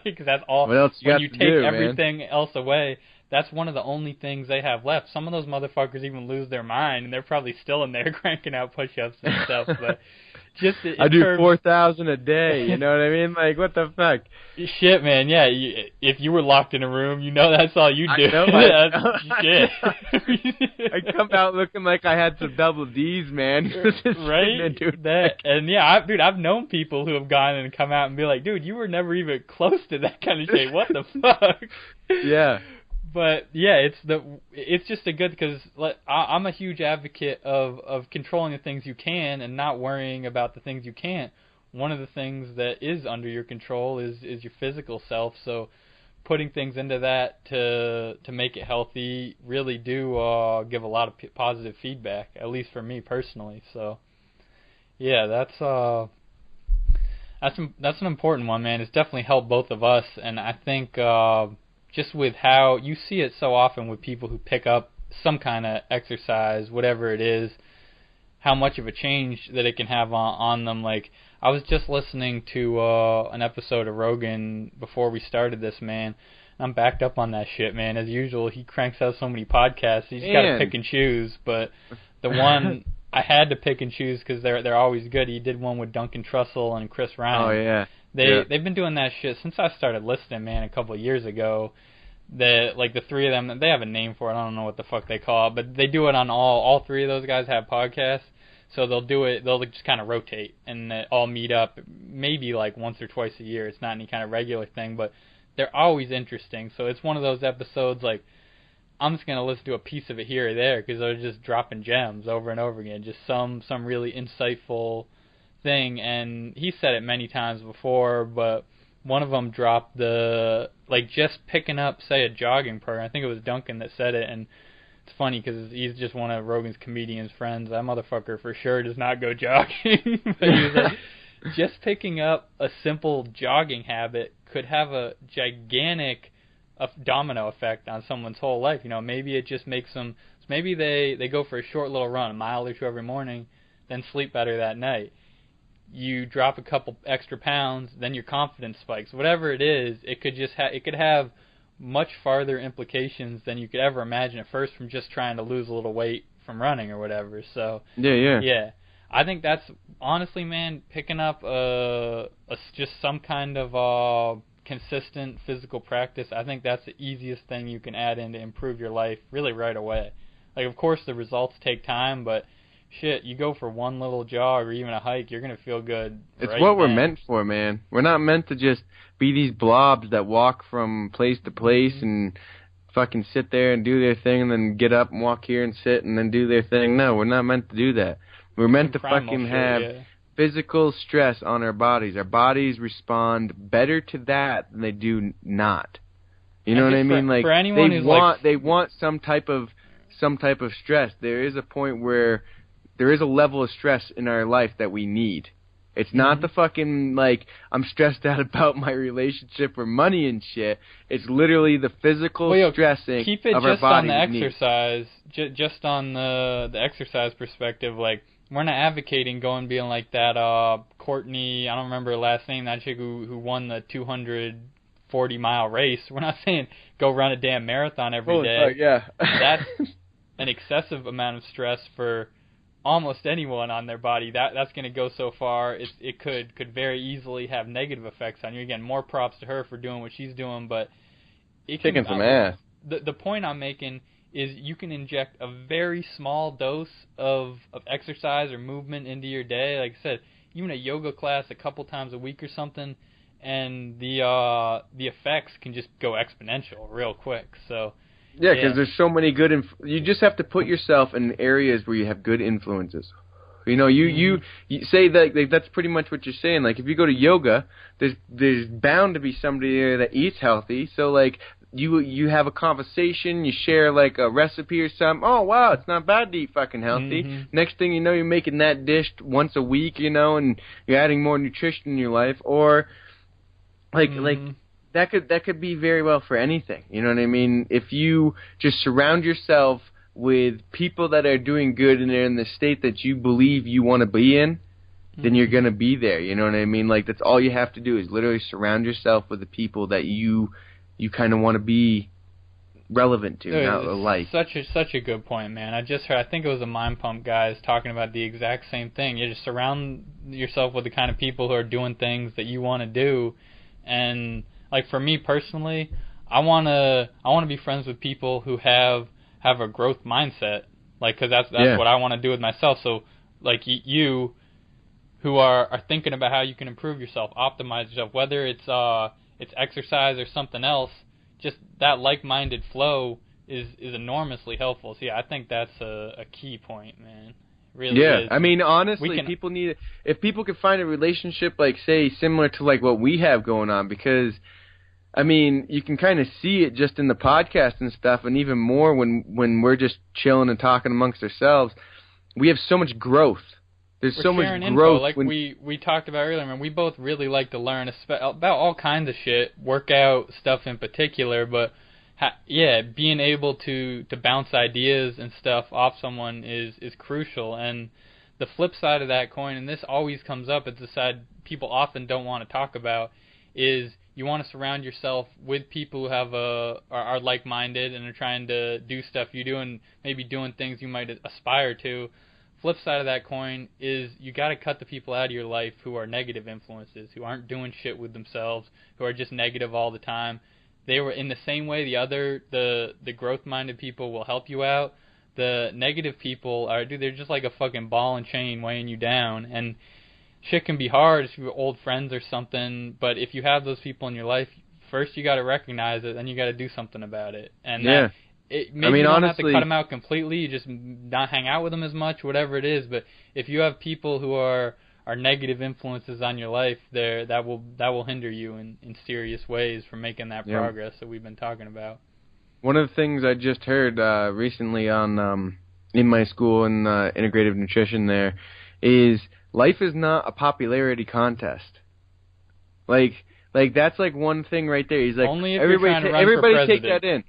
Because that's all. What else when you take everything else away, that's one of the only things they have left. Some of those motherfuckers even lose their mind, and they're probably still in there cranking out push-ups and stuff. But just I do 4,000 a day. You know what I mean? Like, what the fuck? Shit, man. Yeah, if you were locked in a room, that's all you do. I know. Shit. I come out looking like I had some double D's, man. Right? And yeah, I've known people who have gone and come out and be like, dude, you were never even close to that kind of shape. What the fuck? Yeah. But yeah, it's just a good, because I'm a huge advocate of controlling the things you can and not worrying about the things you can't. One of the things that is under your control is your physical self. So putting things into that to make it healthy really do give a lot of positive feedback, at least for me personally. So yeah, that's an important one, man. It's definitely helped both of us, and I think just with how you see it so often with people who pick up some kind of exercise, whatever it is, how much of a change that it can have on them. Like, I was just listening to an episode of Rogan before we started this, man. I'm backed up on that shit, man. As usual, he cranks out so many podcasts. He's got to pick and choose. But the one I had to pick and choose because they're always good. He did one with Duncan Trussell and Chris Ryan. Oh, yeah. They've been doing that shit since I started listening, man, a couple of years ago. The three of them, they have a name for it. I don't know what the fuck they call it, but they do it on all three of those guys have podcasts. So they'll do it. They'll just kind of rotate and all meet up, maybe like once or twice a year. It's not any kind of regular thing, but they're always interesting. So it's one of those episodes like I'm just gonna listen to a piece of it here or there because they're just dropping gems over and over again. Just some really insightful thing. And he said it many times before, but one of them dropped just picking up, say, a jogging program. I think it was Duncan that said it, and it's funny because he's just one of Rogan's comedian's friends. That motherfucker for sure does not go jogging. But he was like, just picking up a simple jogging habit could have a gigantic domino effect on someone's whole life. You know, maybe it just makes them. Maybe they go for a short little run, a mile or two every morning, then sleep better that night. You drop a couple extra pounds, then your confidence spikes. Whatever it is, it could just it could have much farther implications than you could ever imagine at first from just trying to lose a little weight from running or whatever. So yeah. I think that's honestly, man, picking up just some kind of consistent physical practice. I think that's the easiest thing you can add in to improve your life really right away. Like, of course, the results take time, but shit, you go for one little jog or even a hike, you're gonna feel good. It's what we're meant for, man. We're not meant to just be these blobs that walk from place to place and fucking sit there and do their thing and then get up and walk here and sit and then do their thing. No, we're not meant to do that. We're meant to fucking have physical stress on our bodies. Our bodies respond better to that than they do not. You know what I mean? Like, for anyone they want some type of stress. There is a point where there is a level of stress in our life that we need. It's not the fucking, like, I'm stressed out about my relationship or money and shit. It's literally the physical stressing of our bodies. Keep it just on the exercise, just on the exercise perspective. Like, we're not advocating being like that Courtney, I don't remember her last name, that chick who won the 240-mile race. We're not saying go run a damn marathon every day. Yeah. That's an excessive amount of stress for almost anyone on their body. That's going to go so far. It could very easily have negative effects on you. Again, more props to her for doing what she's doing, but it kicking some ass. The point I'm making is you can inject a very small dose of exercise or movement into your day. Like I said, even a yoga class a couple times a week or something, and the effects can just go exponential real quick. So yeah, because there's so many good. You just have to put yourself in areas where you have good influences. You know, you say that, like, that's pretty much what you're saying. Like, if you go to yoga, there's bound to be somebody there that eats healthy. So, like, you have a conversation, you share, like, a recipe or something. Oh, wow, it's not bad to eat fucking healthy. Next thing you know, you're making that dish once a week, you know, and you're adding more nutrition in your life. Or, like that could be very well for anything. You know what I mean? If you just surround yourself with people that are doing good and they're in the state that you believe you want to be in, then you're going to be there. You know what I mean? Like, that's all you have to do is literally surround yourself with the people that you kind of want to be relevant to, not like. Such a good point, man. I think it was the Mind Pump guys talking about the exact same thing. You just surround yourself with the kind of people who are doing things that you want to do. And, like, for me personally, I want to be friends with people who have a growth mindset, like, because that's what I want to do with myself. So, like, you who are thinking about how you can improve yourself, optimize yourself, whether it's exercise or something else, just that like-minded flow is enormously helpful. So yeah, I think that's a key point, man. Really is. I mean, honestly, people need, if people could find a relationship, like, say, similar to, like, what we have going on, because I mean, you can kind of see it just in the podcast and stuff, and even more when we're just chilling and talking amongst ourselves. We have so much growth. There's so much growth. Like we talked about earlier, man, we both really like to learn about all kinds of shit, workout stuff in particular, but being able to bounce ideas and stuff off someone is crucial. And the flip side of that coin, and this always comes up, it's the side people often don't want to talk about, is you want to surround yourself with people who are like-minded and are trying to do stuff you do and maybe doing things you might aspire to. Flip side of that coin is you got to cut the people out of your life who are negative influences, who aren't doing shit with themselves, who are just negative all the time. They were in the same way the growth-minded people will help you out. The negative people they're just like a fucking ball and chain weighing you down. And shit can be hard if you're old friends or something, but if you have those people in your life, first you got to recognize it, then you got to do something about it. And maybe you don't honestly have to cut them out completely, you just not hang out with them as much, whatever it is, but if you have people who are negative influences on your life, that will hinder you in serious ways from making that progress that we've been talking about. One of the things I just heard recently on in my school in integrative nutrition there is life is not a popularity contest. Like that's like one thing right there. He's like, only if you're trying to run everybody for take that in.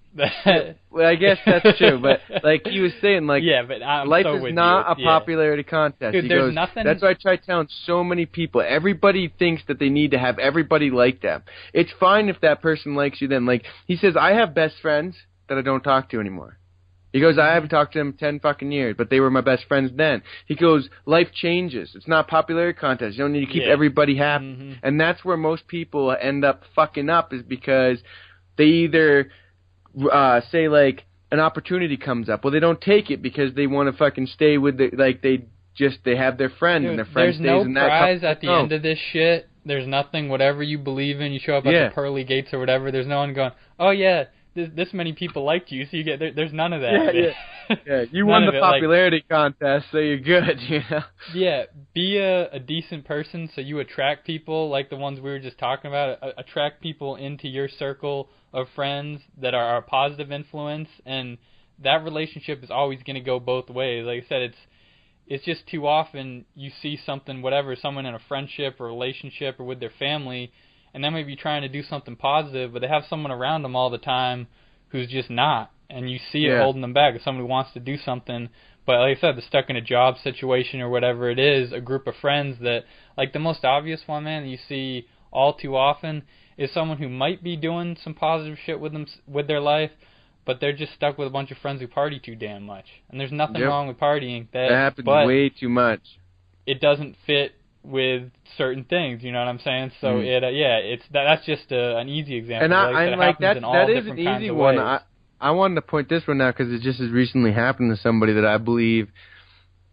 Well, I guess that's true, but like he was saying, like, yeah, but life is not a popularity contest. Dude, he there's goes, nothing. That's why I try telling so many people. Everybody thinks that they need to have everybody like them. It's fine if that person likes you then. Like, he says, I have best friends that I don't talk to anymore. He goes, I haven't talked to them 10 fucking years, but they were my best friends then. He goes, life changes. It's not a popularity contest. You don't need to keep everybody happy. Mm-hmm. And that's where most people end up fucking up, is because they either say, like, an opportunity comes up. Well, they don't take it because they want to fucking stay with the, like, they have their friend. Dude, and their friend stays in that. There's no prize at the end of this shit. There's nothing, whatever you believe in, you show up at the pearly gates or whatever, there's no one going, oh yeah, this many people liked you, so you get there's none of that. Yeah, you won the popularity contest, so you're good, you know. Yeah, be a decent person, so you attract people like the ones we were just talking about. Attract people into your circle of friends that are a positive influence, and that relationship is always going to go both ways. Like I said, it's just too often you see something, whatever, someone in a friendship or relationship or with their family, and they might be trying to do something positive, but they have someone around them all the time who's just not. And you see it holding them back. If somebody wants to do something, but like I said, they're stuck in a job situation or whatever it is, a group of friends that, like the most obvious one, man, that you see all too often is someone who might be doing some positive shit with their life, but they're just stuck with a bunch of friends who party too damn much. And there's nothing wrong with partying. That happens way too much. It doesn't fit with certain things, you know what I'm saying? So that's just an easy example. And that is an easy one. Ways. I wanted to point this one out because it just has recently happened to somebody that I believe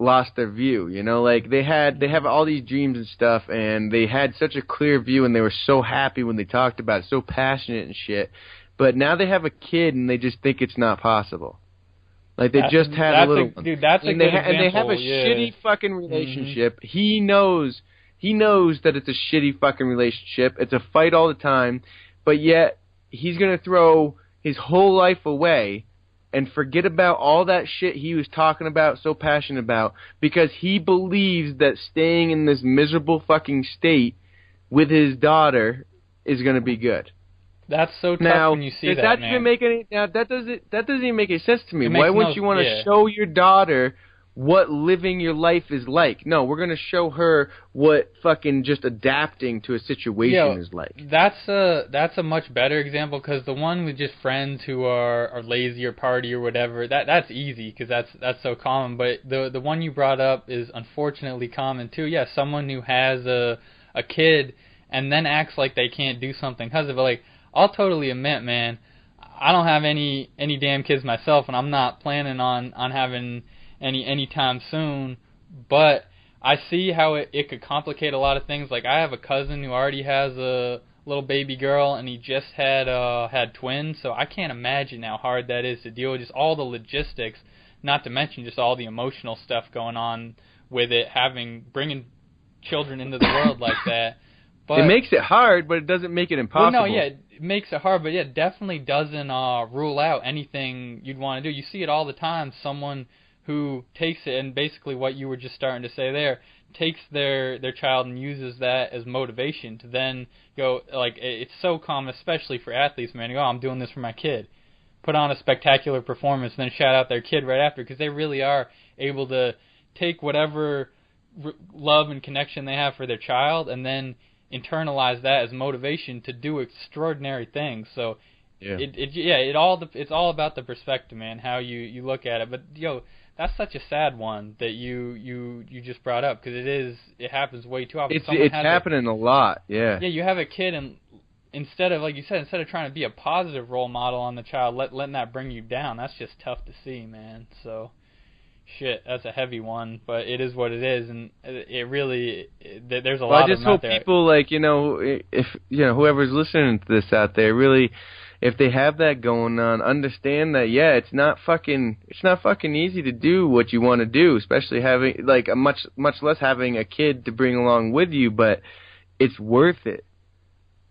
lost their view. You know, like they have all these dreams and stuff, and they had such a clear view, and they were so happy when they talked about it, so passionate and shit. But now they have a kid, and they just think it's not possible. Like they just had a little one. Dude, that's a good example. And they have a shitty fucking relationship. Mm-hmm. He knows that it's a shitty fucking relationship. It's a fight all the time, but yet he's gonna throw his whole life away and forget about all that shit he was talking about, so passionate about, because he believes that staying in this miserable fucking state with his daughter is gonna be good. That's so tough when you see that, man. That doesn't even make any sense to me. Why wouldn't you want to show your daughter what living your life is like? No, we're going to show her what fucking just adapting to a situation is like. That's a much better example, because the one with just friends who are lazy or party or whatever, that's easy because that's so common. But the one you brought up is unfortunately common too. Yeah, someone who has a kid and then acts like they can't do something because of it. Like, I'll totally admit, man, I don't have any damn kids myself, and I'm not planning on having anytime soon, but I see how it could complicate a lot of things. Like, I have a cousin who already has a little baby girl, and he just had twins, so I can't imagine how hard that is to deal with, just all the logistics, not to mention just all the emotional stuff going on with it, bringing children into the world like that. But it makes it hard, but it doesn't make it impossible. Well, no, yeah, it makes it hard, but yeah, it definitely doesn't rule out anything you'd want to do. You see it all the time, someone who takes it, and basically what you were just starting to say there, takes their child and uses that as motivation to then go, like, it's so common, especially for athletes, man, to go, I'm doing this for my kid. Put on a spectacular performance, and then shout out their kid right after, because they really are able to take whatever love and connection they have for their child and then internalize that as motivation to do extraordinary things. So it's all about the perspective, man, how you look at it. But that's such a sad one that you just brought up, because it happens way too often. It's happening a lot. Yeah, you have a kid, and instead of, like you said, instead of trying to be a positive role model on the child, letting that bring you down, that's just tough to see, man. So shit, that's a heavy one, but it is what it is, and it really, there's a lot of them out there. I just hope people, like, if whoever's listening to this out there, really, if they have that going on, understand that it's not fucking easy to do what you want to do, especially having, like, a much less having a kid to bring along with you, but it's worth it.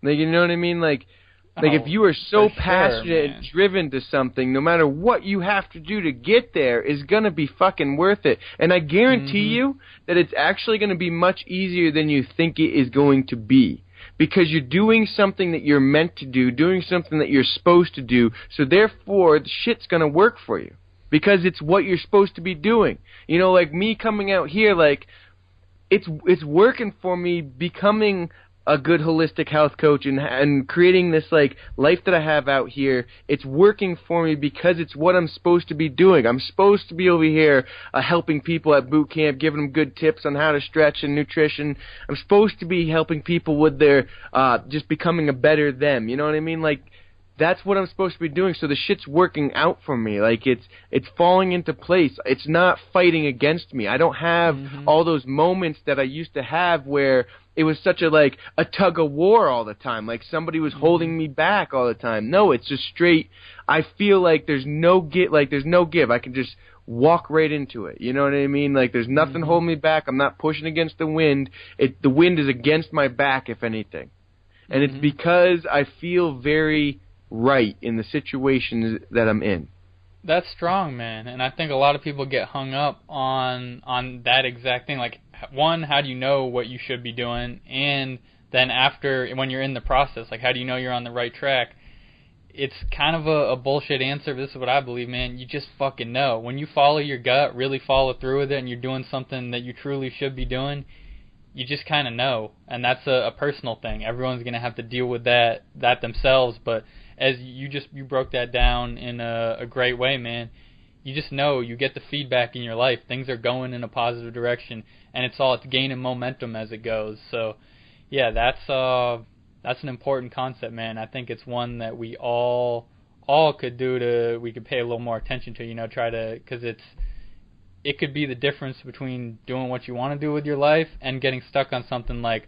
Like, you know what I mean? Like, Like, if you are so for passionate sure, and driven to something, no matter what you have to do to get there is going to be fucking worth it. And I guarantee you that it's actually going to be much easier than you think it is going to be. Because you're doing something that you're meant to do, doing something that you're supposed to do, so therefore, the shit's going to work for you. Because it's what you're supposed to be doing. You know, like, me coming out here, like, it's working for me becoming a good holistic health coach and creating this like life that I have out here. It's working for me because it's what I'm supposed to be doing. I'm supposed to be over here helping people at boot camp, giving them good tips on how to stretch and nutrition. I'm supposed to be helping people with their just becoming a better them. You know what I mean? Like, that's what I'm supposed to be doing. So the shit's working out for me. Like, it's falling into place. It's not fighting against me. I don't have all those moments that I used to have where it was such a tug of war all the time. Like, somebody was holding me back all the time. No, it's just straight. I feel like there's no give. I can just walk right into it. You know what I mean? Like, there's nothing holding me back. I'm not pushing against the wind. The wind is against my back, if anything. And it's because I feel very right in the situations that I'm in. That's strong, man. And I think a lot of people get hung up on that exact thing. Like, one, how do you know what you should be doing? And then after, when you're in the process, like, how do you know you're on the right track? It's kind of a bullshit answer, but this is what I believe, man. You just fucking know. When you follow your gut, really follow through with it, and you're doing something that you truly should be doing, you just kind of know. And that's a personal thing. Everyone's going to have to deal with that themselves, but as you broke that down in a great way, man. You just know, you get the feedback in your life. Things are going in a positive direction, and it's gaining momentum as it goes. So, yeah, that's an important concept, man. I think it's one that we all could we could pay a little more attention to, because it could be the difference between doing what you want to do with your life and getting stuck on something like,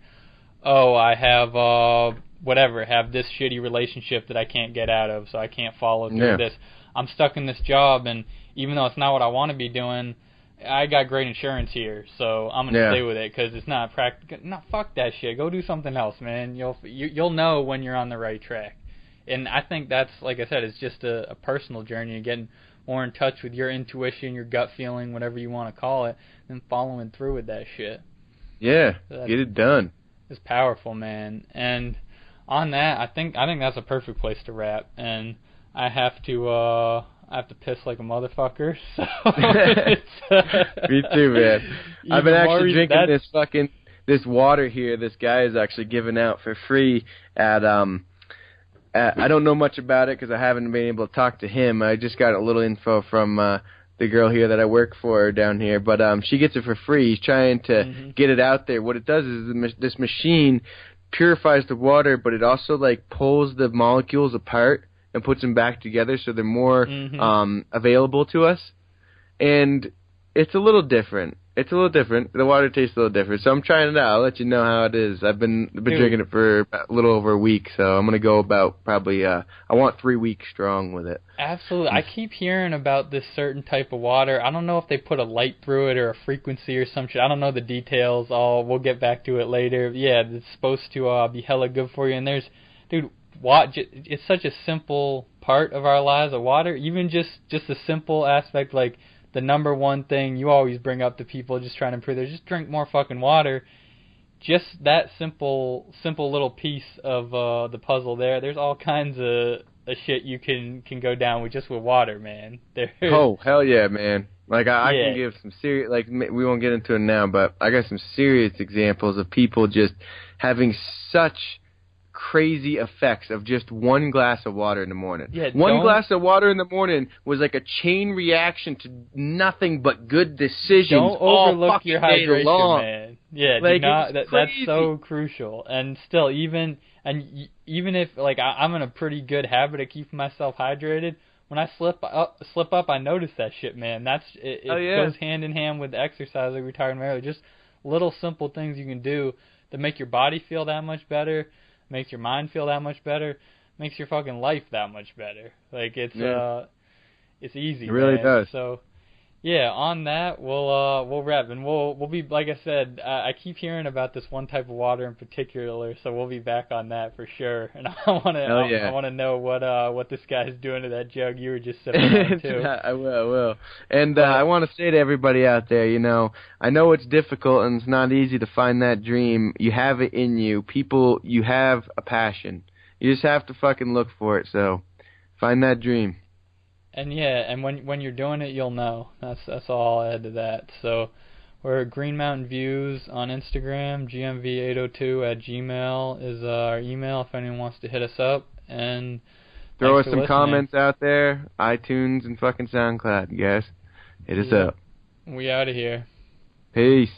oh, I have have this shitty relationship that I can't get out of, so I can't follow through this. I'm stuck in this job, and even though it's not what I want to be doing, I got great insurance here, so I'm gonna stay with it because it's not practical. No, fuck that shit. Go do something else, man. You'll know when you're on the right track. And I think that's, like I said, it's just a personal journey, getting more in touch with your intuition, your gut feeling, whatever you want to call it, and following through with that shit. Yeah, get it done. It's powerful, man. And on that, I think that's a perfect place to wrap. And I have to piss like a motherfucker. So Me too, man. I've been actually drinking this water here. This guy is actually giving out for free at I don't know much about it because I haven't been able to talk to him. I just got a little info from the girl here that I work for down here, but she gets it for free. He's trying to get it out there. What it does is this machine purifies the water, but it also pulls the molecules apart and puts them back together so they're more available to us. And it's a little different. The water tastes a little different. So I'm trying it out. I'll let you know how it is. I've been drinking it for a little over a week, so I'm going to go about probably, I want 3 weeks strong with it. Absolutely. I keep hearing about this certain type of water. I don't know if they put a light through it or a frequency or some shit. I don't know the details. We'll get back to it later. Yeah, it's supposed to be hella good for you. And it's such a simple part of our lives, of water. Even just a simple aspect, like the number one thing you always bring up to people just trying to improve, they just drink more fucking water. Just that simple little piece of the puzzle there. There's all kinds of shit you can go down with just with water, man. Oh, hell yeah, man. I can give some serious, we won't get into it now, but I got some serious examples of people just having such crazy effects of just one glass of water in the morning. Yeah, one glass of water in the morning was like a chain reaction to nothing but good decisions. Don't overlook your hydration, man. Yeah, that's so crucial. And still, even if I'm in a pretty good habit of keeping myself hydrated, when I slip up, I notice that shit, man. It goes hand in hand with the exercise like we were talking about earlier. Just little simple things you can do that make your body feel that much better, makes your mind feel that much better, makes your fucking life that much better. It's easy. It really does. So, Yeah, on that we'll wrap, and we'll be, like I said, I keep hearing about this one type of water in particular, so we'll be back on that for sure. And I want to know what this guy's doing to that jug you were just sipping on too. I will. And I want to say to everybody out there, I know it's difficult and it's not easy to find that dream. You have it in you. People, you have a passion. You just have to fucking look for it. So find that dream. And and when you're doing it, you'll know. That's all I'll add to that. So we're at Green Mountain Views on Instagram. GMV802@gmail is our email if anyone wants to hit us up. And throw us some comments out there, iTunes and fucking SoundCloud, guys. Hit us up. We out of here. Peace.